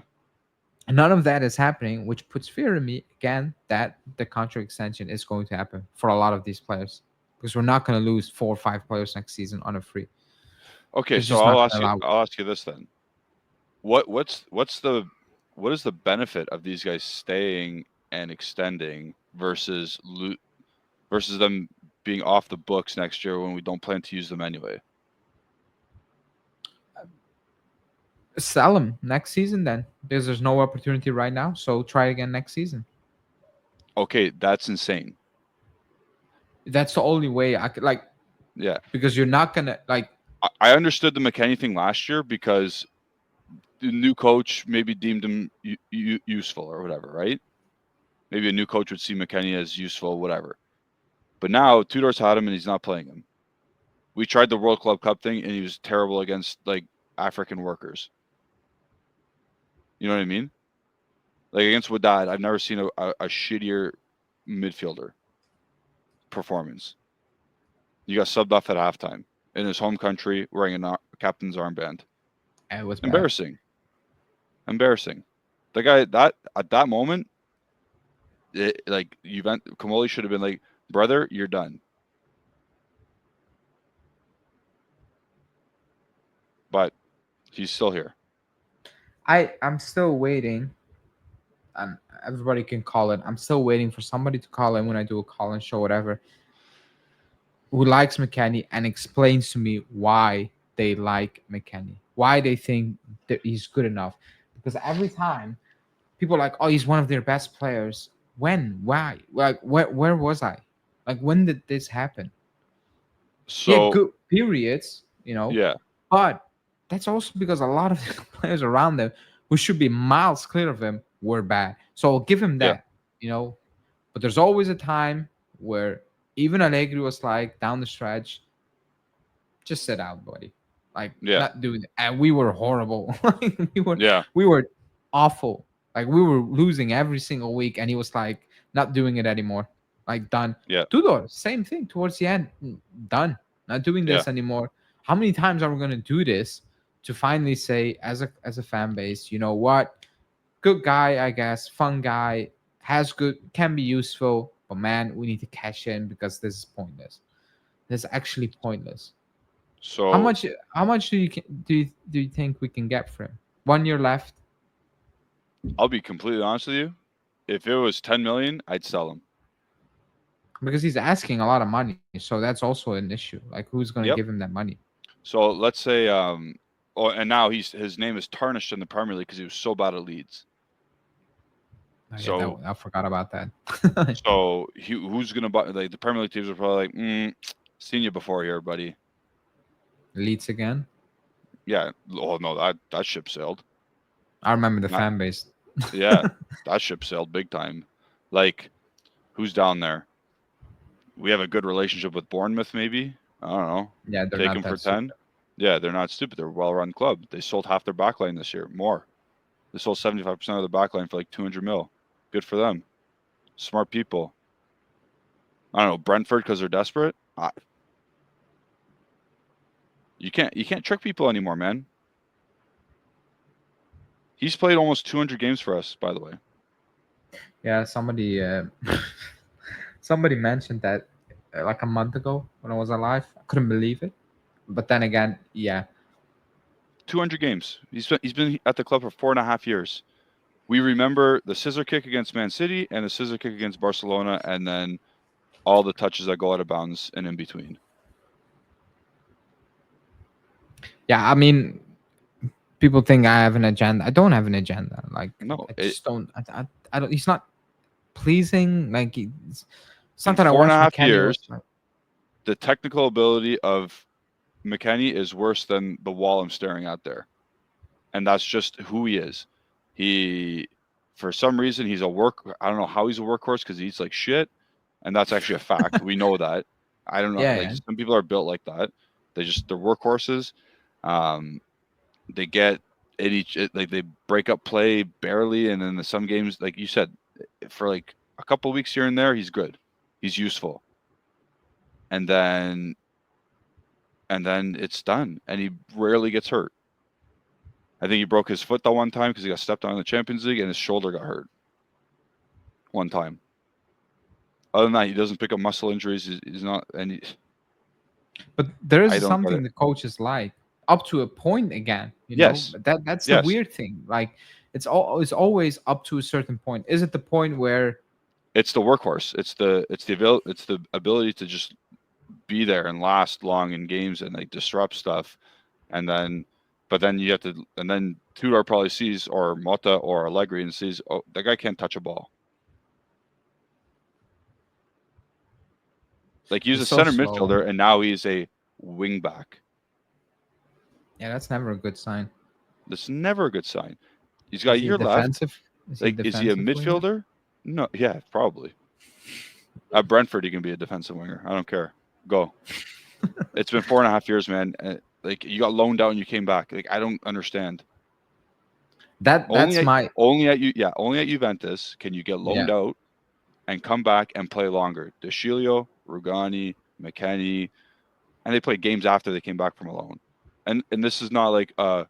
none of that is happening, which puts fear in me again that the contract extension is going to happen for a lot of these players because we're not going to lose 4 or 5 players next season on a free. Okay, It's so just not going to allow. I'll ask you this then. What is the benefit of these guys staying and extending versus them being off the books next year when we don't plan to use them anyway? Sell him next season then because there's no opportunity right now. So try again next season. Okay, that's insane. That's the only way I could like Yeah, because you're not gonna like I understood the McKennie thing last year because the new coach maybe deemed him useful or whatever, right? Maybe a new coach would see McKennie as useful, whatever. But now Tudor's had him and he's not playing him. We tried the World Club Cup thing and he was terrible against like African workers. You know what I mean? Like against Wadad, I've never seen a shittier midfielder performance. You got subbed off at halftime in his home country wearing a captain's armband. it was bad. Embarrassing. The guy that at that moment, like Kamoli should have been like, brother, you're done. But he's still here. I'm still waiting. And everybody can call it. I'm still waiting for somebody to call in when I do a call and show whatever. Who likes McKennie and explains to me why they like McKennie, why they think that he's good enough. Because every time people are like, oh, he's one of their best players. When? Why? Like, where was I? Like, when did this happen? He had So good periods, yeah, but that's also because a lot of the players around them who should be miles clear of him were bad. So I'll give him yeah, that, But there's always a time where even Allegri was like down the stretch, just sit out, buddy. Like yeah, not doing it. And we were horrible. Like, yeah, we were awful. Like we were losing every single week, and he was like not doing it anymore. Like done. yeah, Tudor, same thing towards the end. Done. Not doing yeah. this anymore. How many times are we gonna do this to finally say as a fan base, you know what? Good guy, I guess, fun guy, has good can be useful, but man, we need to cash in because this is pointless. This is actually pointless. How So much? How much do you think we can get for him? 1 year left. I'll be completely honest with you. If it was 10 million, I'd sell him. Because he's asking a lot of money, so that's also an issue. Like, who's going to give Yep. him that money? So let's say, oh, and now his name is tarnished in the Premier League because he was so bad at Leeds. Oh, yeah, So I forgot about that. who's gonna buy? Like the Premier League teams are probably like, seen you before here, buddy. Leeds again. Yeah. Oh no, that ship sailed. I remember the Not, fan base. yeah, that ship sailed big time. Like, who's down there? We have a good relationship with Bournemouth, maybe. I don't know. Yeah, they're Take not them for that 10. stupid. Yeah, they're not stupid. They're a well-run club. They sold half their backline this year. More. They sold 75% of the backline for like 200 mil. Good for them. Smart people. I don't know, Brentford because they're desperate. You can't trick people anymore, man. He's played almost 200 games for us, by the way. Yeah, somebody mentioned that like a month ago when I was alive. I couldn't believe it. But then again, yeah, 200 games. He's been at the club for 4.5 years. We remember the scissor kick against Man City and the scissor kick against Barcelona, and then all the touches that go out of bounds and in between. yeah. I mean, people think I have an agenda. I don't have an agenda. Like No, I just don't. I don't. He's not pleasing. Like it's in not that I four and a watch half McKenny. years, the technical ability of McKenny is worse than the wall I'm staring at there. And that's just who he is. He, for some reason, he's a I don't know how he's a workhorse because he eats like shit. And that's actually a fact. We know that. I don't know. Yeah, Like yeah. some people are built like that. They're workhorses. They get in like they break up play barely. And then some games, like you said, for like a couple of weeks here and there, he's good. He's useful. And then it's done. And he rarely gets hurt. I think he broke his foot that one time because he got stepped on in the Champions League and his shoulder got hurt one time. Other than that, he doesn't pick up muscle injuries. He's not any. But there I is don't get something it. the coaches like up to a point again. Yes, But that's the yes. weird thing. Like it's always up to a certain point. Is it the point where It's the workhorse. It's the ability to just be there and last long in games and like disrupt stuff, and then, but then you have to, and then Tudor probably sees or Mota or Allegri and sees, oh, that guy can't touch a ball. Like he was a it's so center slow? midfielder and now he's a wing back. Yeah, that's never a good sign. That's never a good sign. He's got a Is he year left. defensive? Is he a Like, is he a defensive winger? midfielder? No, yeah, probably. At Brentford, he can be a defensive winger. I don't care. Go. It's been 4.5 years, man. Like you got loaned out and you came back. Like I don't understand. That's my Only at Juventus can you get yeah. loaned out and come back and play longer. De Sciglio, Rugani, McKennie, and they played games after they came back from a loan. And this is not like a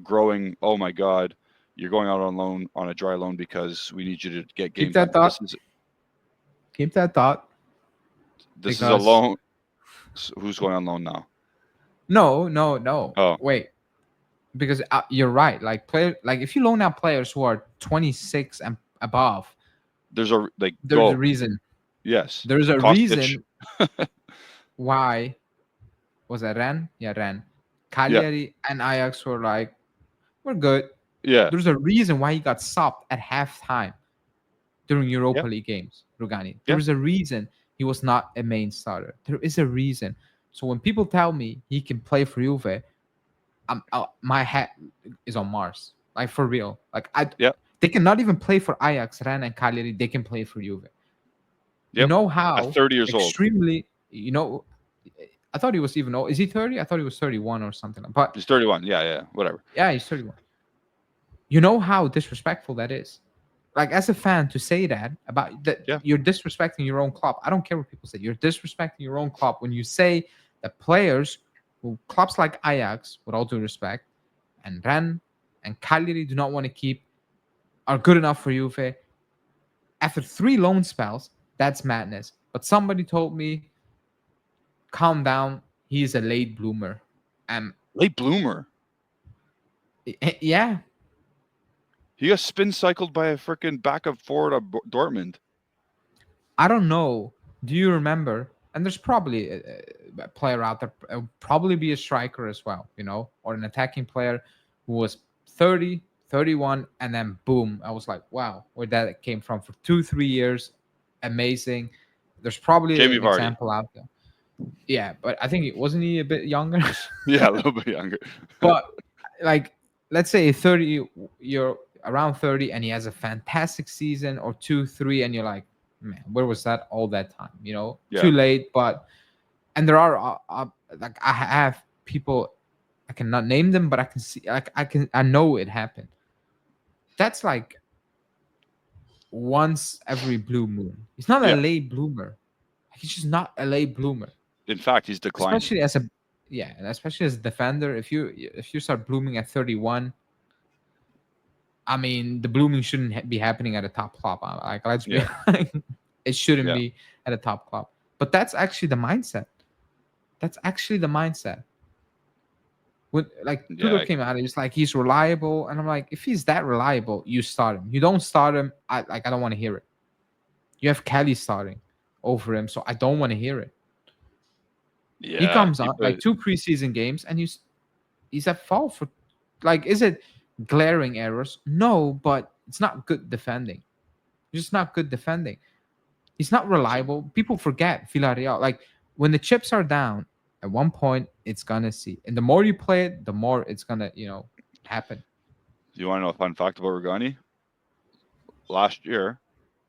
growing. Oh my God, you're going out on loan on a dry loan because we need you to get Keep game that time. thought. Keep that thought. This is a loan. Who's going on loan now? No. Oh, Wait, because you're right. Like if you loan out players who are 26 and above, there's a there's a reason. Yes, There's a Kostic. reason why was that Ren? Yeah, Ren. Cagliari and Ajax were like, we're good. Yeah. There's a reason why he got subbed at halftime during Europa Yep. League games, Rugani. Yep. There is a reason he was not a main starter. There is a reason. So when people tell me he can play for Juve, my hat is on Mars. Like for real. Like Yep. they cannot even play for Ajax, Rennes, and Cagliari. They can play for Juve. You Yep. know At how 30 years old. extremely. You know, I thought he was even old. Is he 30? I thought he was 31 or something. But He's 31. Yeah. Whatever. yeah, he's 31. You know how disrespectful that is. Like as a fan to say that about that, Yeah. you're disrespecting your own club. I don't care what people say. You're disrespecting your own club when you say that players who clubs like Ajax, with all due respect, and Rennes and Cagliari do not want to keep are good enough for Juve. After 3 loan spells, that's madness. But somebody told me, calm down. He's a late bloomer. Late bloomer. Yeah, He got spin cycled by a freaking backup forward of Dortmund. I don't know. Do you remember? And there's probably a player out there, probably be a striker as well, you know, or an attacking player who was 30, 31, and then boom. I was like, wow, where that came from for 2-3 years. Amazing. There's probably Jamie an Vardy. example out there. Yeah, but I think wasn't he a bit younger? Yeah, a little bit younger. But like, let's say 30, you're around 30, and he has a fantastic season or 2, 3, and you're like, man, where was that all that time? You know, Yeah. too late. But and there are like I have people, I cannot name them, but I can see, like I know it happened. That's like once every blue moon. He's not a Yeah. late bloomer. He's just not a late bloomer. In fact, he's declining. Especially as a and especially as a defender. If you start blooming at 31, I mean, the blooming shouldn't be happening at a top club. Like, let's be, it shouldn't be at a top club. But that's actually the mindset. That's actually the mindset. When like Tudor came out, he was like, he's reliable, and I'm like, if he's that reliable, you start him. You don't start him, I don't want to hear it. You have Kelly starting over him, so I don't want to hear it. Yeah. He comes on like 2 preseason games, and he's at fault for, like, is it glaring errors? No, but it's not good defending. It's just not good defending. He's not reliable. People forget Villarreal. Like when the chips are down, at one point it's gonna see. And the more you play it, the more it's gonna, happen. You want to know a fun fact about Rugani? Last year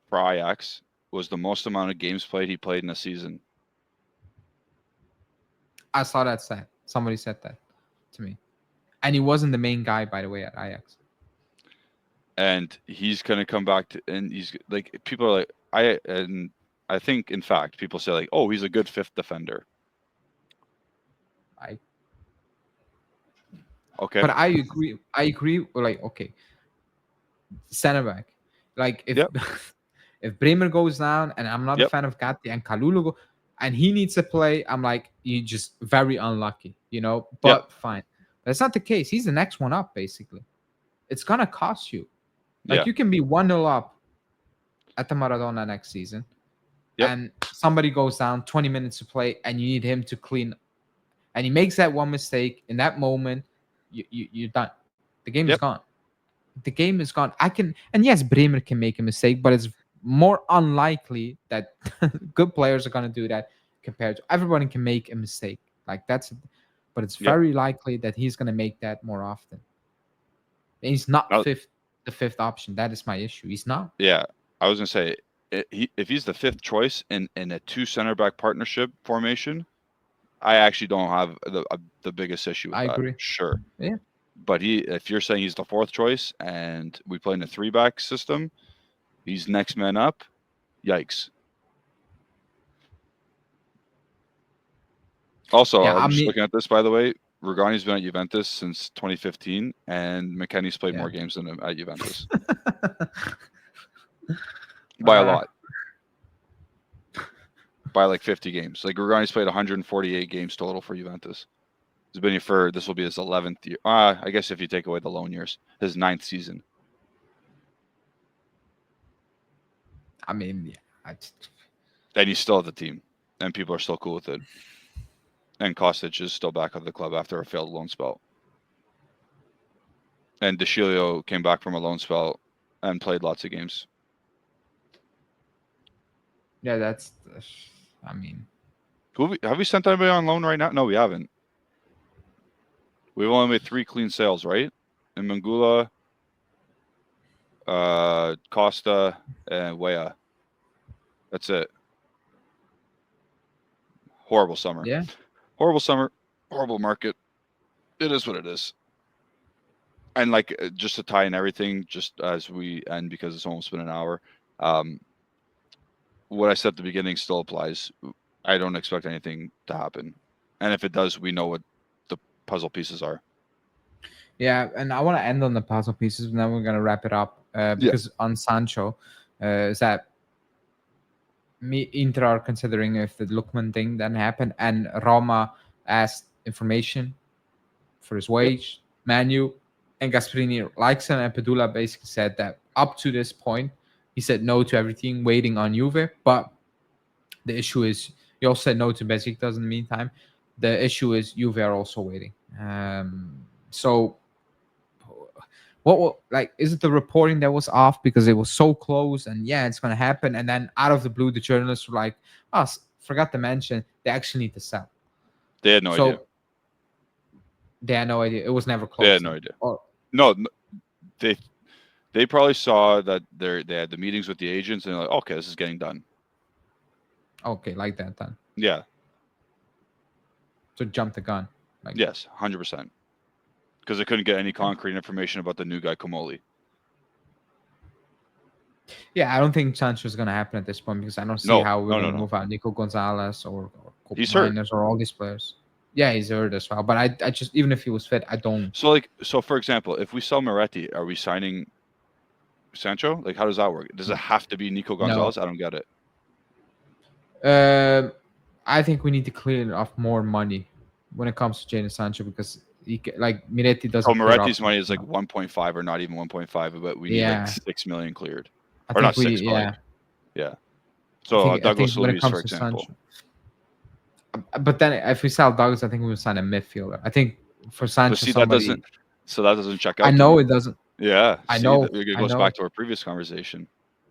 for Ajax was the most amount of games played he played in a season. I saw that stat. Somebody said that to me. And he wasn't the main guy, by the way, at Ajax. And he's gonna come back to, and he's like, people are like, I think in fact people say like, oh, he's a good 5th defender. Okay. But I agree. Like, okay, center back. Like if if Bremer goes down, and I'm not a fan of Gatti, and Kalulu and he needs to play, I'm like, you just very unlucky, But fine. That's not the case. He's the next one up, basically. It's gonna cost you. Like you can be 1-0 up at the Maradona next season, and somebody goes down 20 minutes to play, and you need him to clean, and he makes that one mistake in that moment. You're done. The game is gone. The game is gone. And yes, Bremer can make a mistake, but it's more unlikely that good players are going to do that compared to everybody can make a mistake. Like but it's very likely that he's going to make that more often. And he's not the fifth option. That is my issue. He's not. Yeah, I was going to say, if he's the 5th choice in a 2 center back partnership formation, I actually don't have the biggest issue with that. I agree. Sure. Yeah. But if you're saying he's the 4th choice and we play in a 3-back system, he's next man up. Yikes. Also, I'm just looking at this, by the way. Rugani's been at Juventus since 2015, and McKennie's played more games than him at Juventus. By a lot. By like 50 games. Like Rugani's played 148 games total for Juventus. He's been here this will be his 11th year. I guess if you take away the loan years, his 9th season. I mean, and he's still at the team, and people are still cool with it. And Kostic is still back at the club after a failed loan spell. And De Sciglio came back from a loan spell and played lots of games. Yeah, I mean, Have we sent anybody on loan right now? No, we haven't. We've only made 3 clean sales, right? And Mangula, Costa, and Weah. That's it. Horrible summer. Yeah. Horrible summer. Horrible market. It is what it is. And like just to tie in everything, just as we end because it's almost been an hour. What I said at the beginning still applies. I don't expect anything to happen, and if it does, we know what the puzzle pieces are. Yeah, and I want to end on the puzzle pieces, and then we're gonna wrap it up because on Sancho, is that Inter are considering if the Lookman thing then happened, and Roma asked information for his wage, Manu, and Gasperini likes him, and Padula basically said that up to this point, he said no to everything, waiting on Juve. But the issue is, he also said no to Besiktas in the meantime. The issue is Juve are also waiting. So what like is it the reporting that was off because it was so close and yeah it's going to happen, and then out of the blue the journalists were like, oh, forgot to mention they actually need to sell. They had no idea. They had no idea. It was never close. They had no idea. No, they probably saw that they had the meetings with the agents and they're like, okay, this is getting done. Okay, like that then. Yeah. So jump the gun. Like, yes, 100%. Because they couldn't get any concrete information about the new guy, Komoli. Yeah, I don't think Sancho is going to happen at this point because I don't see how we're going to move out Nico Gonzalez or Miners or all these players. Yeah, he's hurt as well. But I just, even if he was fit, I don't. So for example, if we sell Miretti, are we signing Sancho? Like, how does that work? Does it have to be Nico Gonzalez? No. I don't get it. I think we need to clear off more money when it comes to Jadon Sancho because Miretti doesn't. So Miretti's money is like 1.5 or not even 1.5, but we need like 6 million cleared. Or not 6 million. Yeah. So Douglas Luiz, for example. But then if we sell Douglas, I think we will sign a midfielder. I think for Sancho, that doesn't check out. I know it doesn't. Yeah, I know. It goes back to our previous conversation.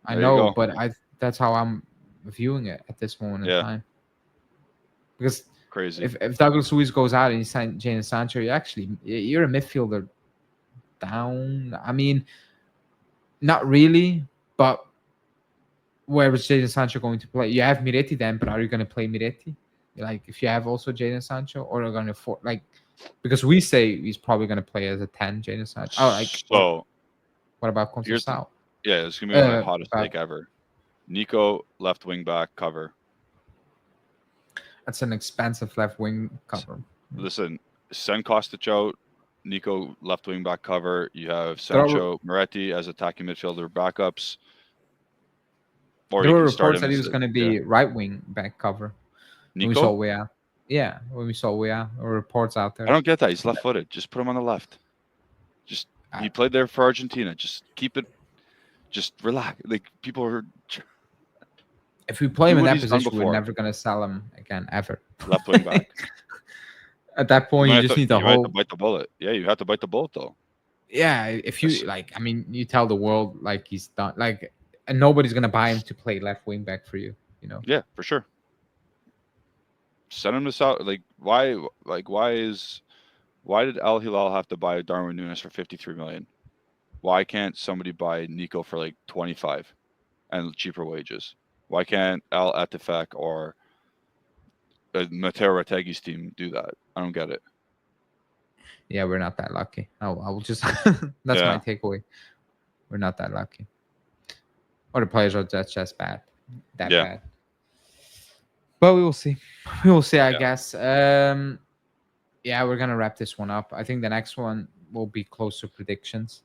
I know, but that's how I'm viewing it at this moment in time. Because crazy. If Douglas Luiz goes out and you sign Jadon Sancho, you're a midfielder down. I mean, not really, but where is Jadon Sancho going to play? You have Miretti then, but are you going to play Miretti? Like, if you have also Jadon Sancho, or are going to because we say he's probably going to play as a 10, Jadon Sancho. Oh, so what about Conceição? Yeah, it's going to be the hottest take ever. Nico, left wing back, cover. That's an expensive left wing cover. Listen, send Kostic out. Nico, left wing back cover. You have Sancho, Miretti as attacking midfielder backups. Or there were reports that he was going to be right wing back cover. Nico? When we saw Weah. Yeah, when we saw Weah, there were reports out there. I don't get that. He's left-footed. Just put him on the left. He played there for Argentina. Just keep it. Just relax. Like, people are. If we play him in that position, we're never going to sell him again, ever. Left wing back. At that point, you just need to hold. To bite the bullet. Yeah, you have to bite the bullet, though. Yeah, if you you tell the world he's done, and nobody's going to buy him to play left wing back for you. Yeah, for sure. Send him to South. Why did Al Hilal have to buy Darwin Núñez for 53 million? Why can't somebody buy Nico for 25 and cheaper wages? Why can't Al Attifaq or Matteo Reteghi's team do that? I don't get it. Yeah, we're not that lucky. I will just that's my takeaway. We're not that lucky. Or the players are just bad. Bad. But we will see. We will see, I guess. We're gonna wrap this one up. I think the next one will be close to predictions.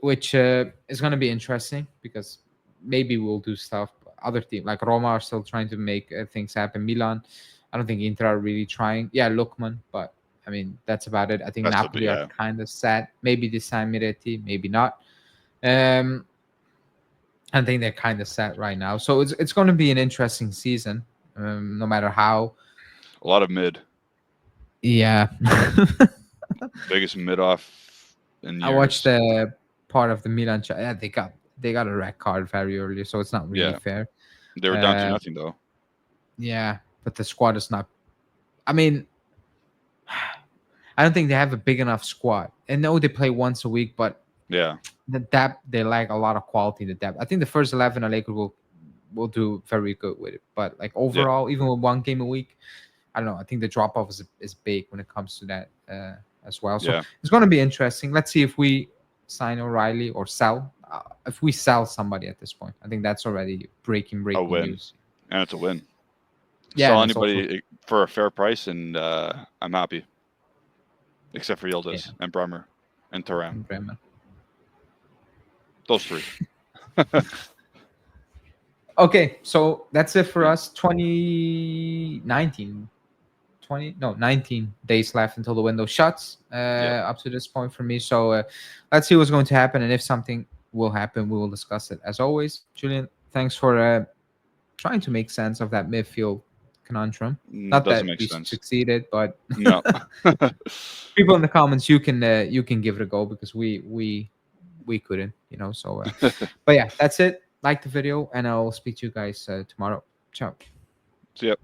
Which is gonna be interesting because maybe we'll do stuff. Other teams like Roma are still trying to make things happen. Milan, I don't think Inter are really trying. Yeah, Lookman, but I mean that's about it. I think Napoli are kind of sad. Maybe this time Miretti, maybe not. I think they're kind of set right now. So it's going to be an interesting season, no matter how. A lot of mid. Yeah. Biggest mid off in years. I watched the part of the Milan. Yeah, they got a red card very early, so it's not really fair. They were down to nothing though. Yeah, but the squad is not. I mean, I don't think they have a big enough squad. I know they play once a week, but Yeah. the depth, they lack a lot of quality in the depth. I think the first 11 Allegri will do very good with it, but like Yeah. overall, even with one game a week, I don't know. I think the drop off is big when it comes to that as well. So Yeah. it's going to be interesting. Let's see if we sign O'Reilly or sell. If we sell somebody at this point, I think that's already breaking A win. news. And it's a win. Yeah, Sell and it's also anybody for a fair price, and I'm happy. Except for yeah, Yildiz and Bremer and Thuram. in Bremen. Those three. Okay, so that's it for us. 2019. 19 days left until the window shuts up to this point for me. So let's see what's going to happen, and if something will happen, we will discuss it as always. Julian, thanks for trying to make sense of that midfield conundrum. Not Doesn't that make we sense. succeeded, but No. people in the comments, you can give it a go, because we couldn't, so but yeah, that's it. Like the video, and I'll speak to you guys tomorrow. Ciao. See ya.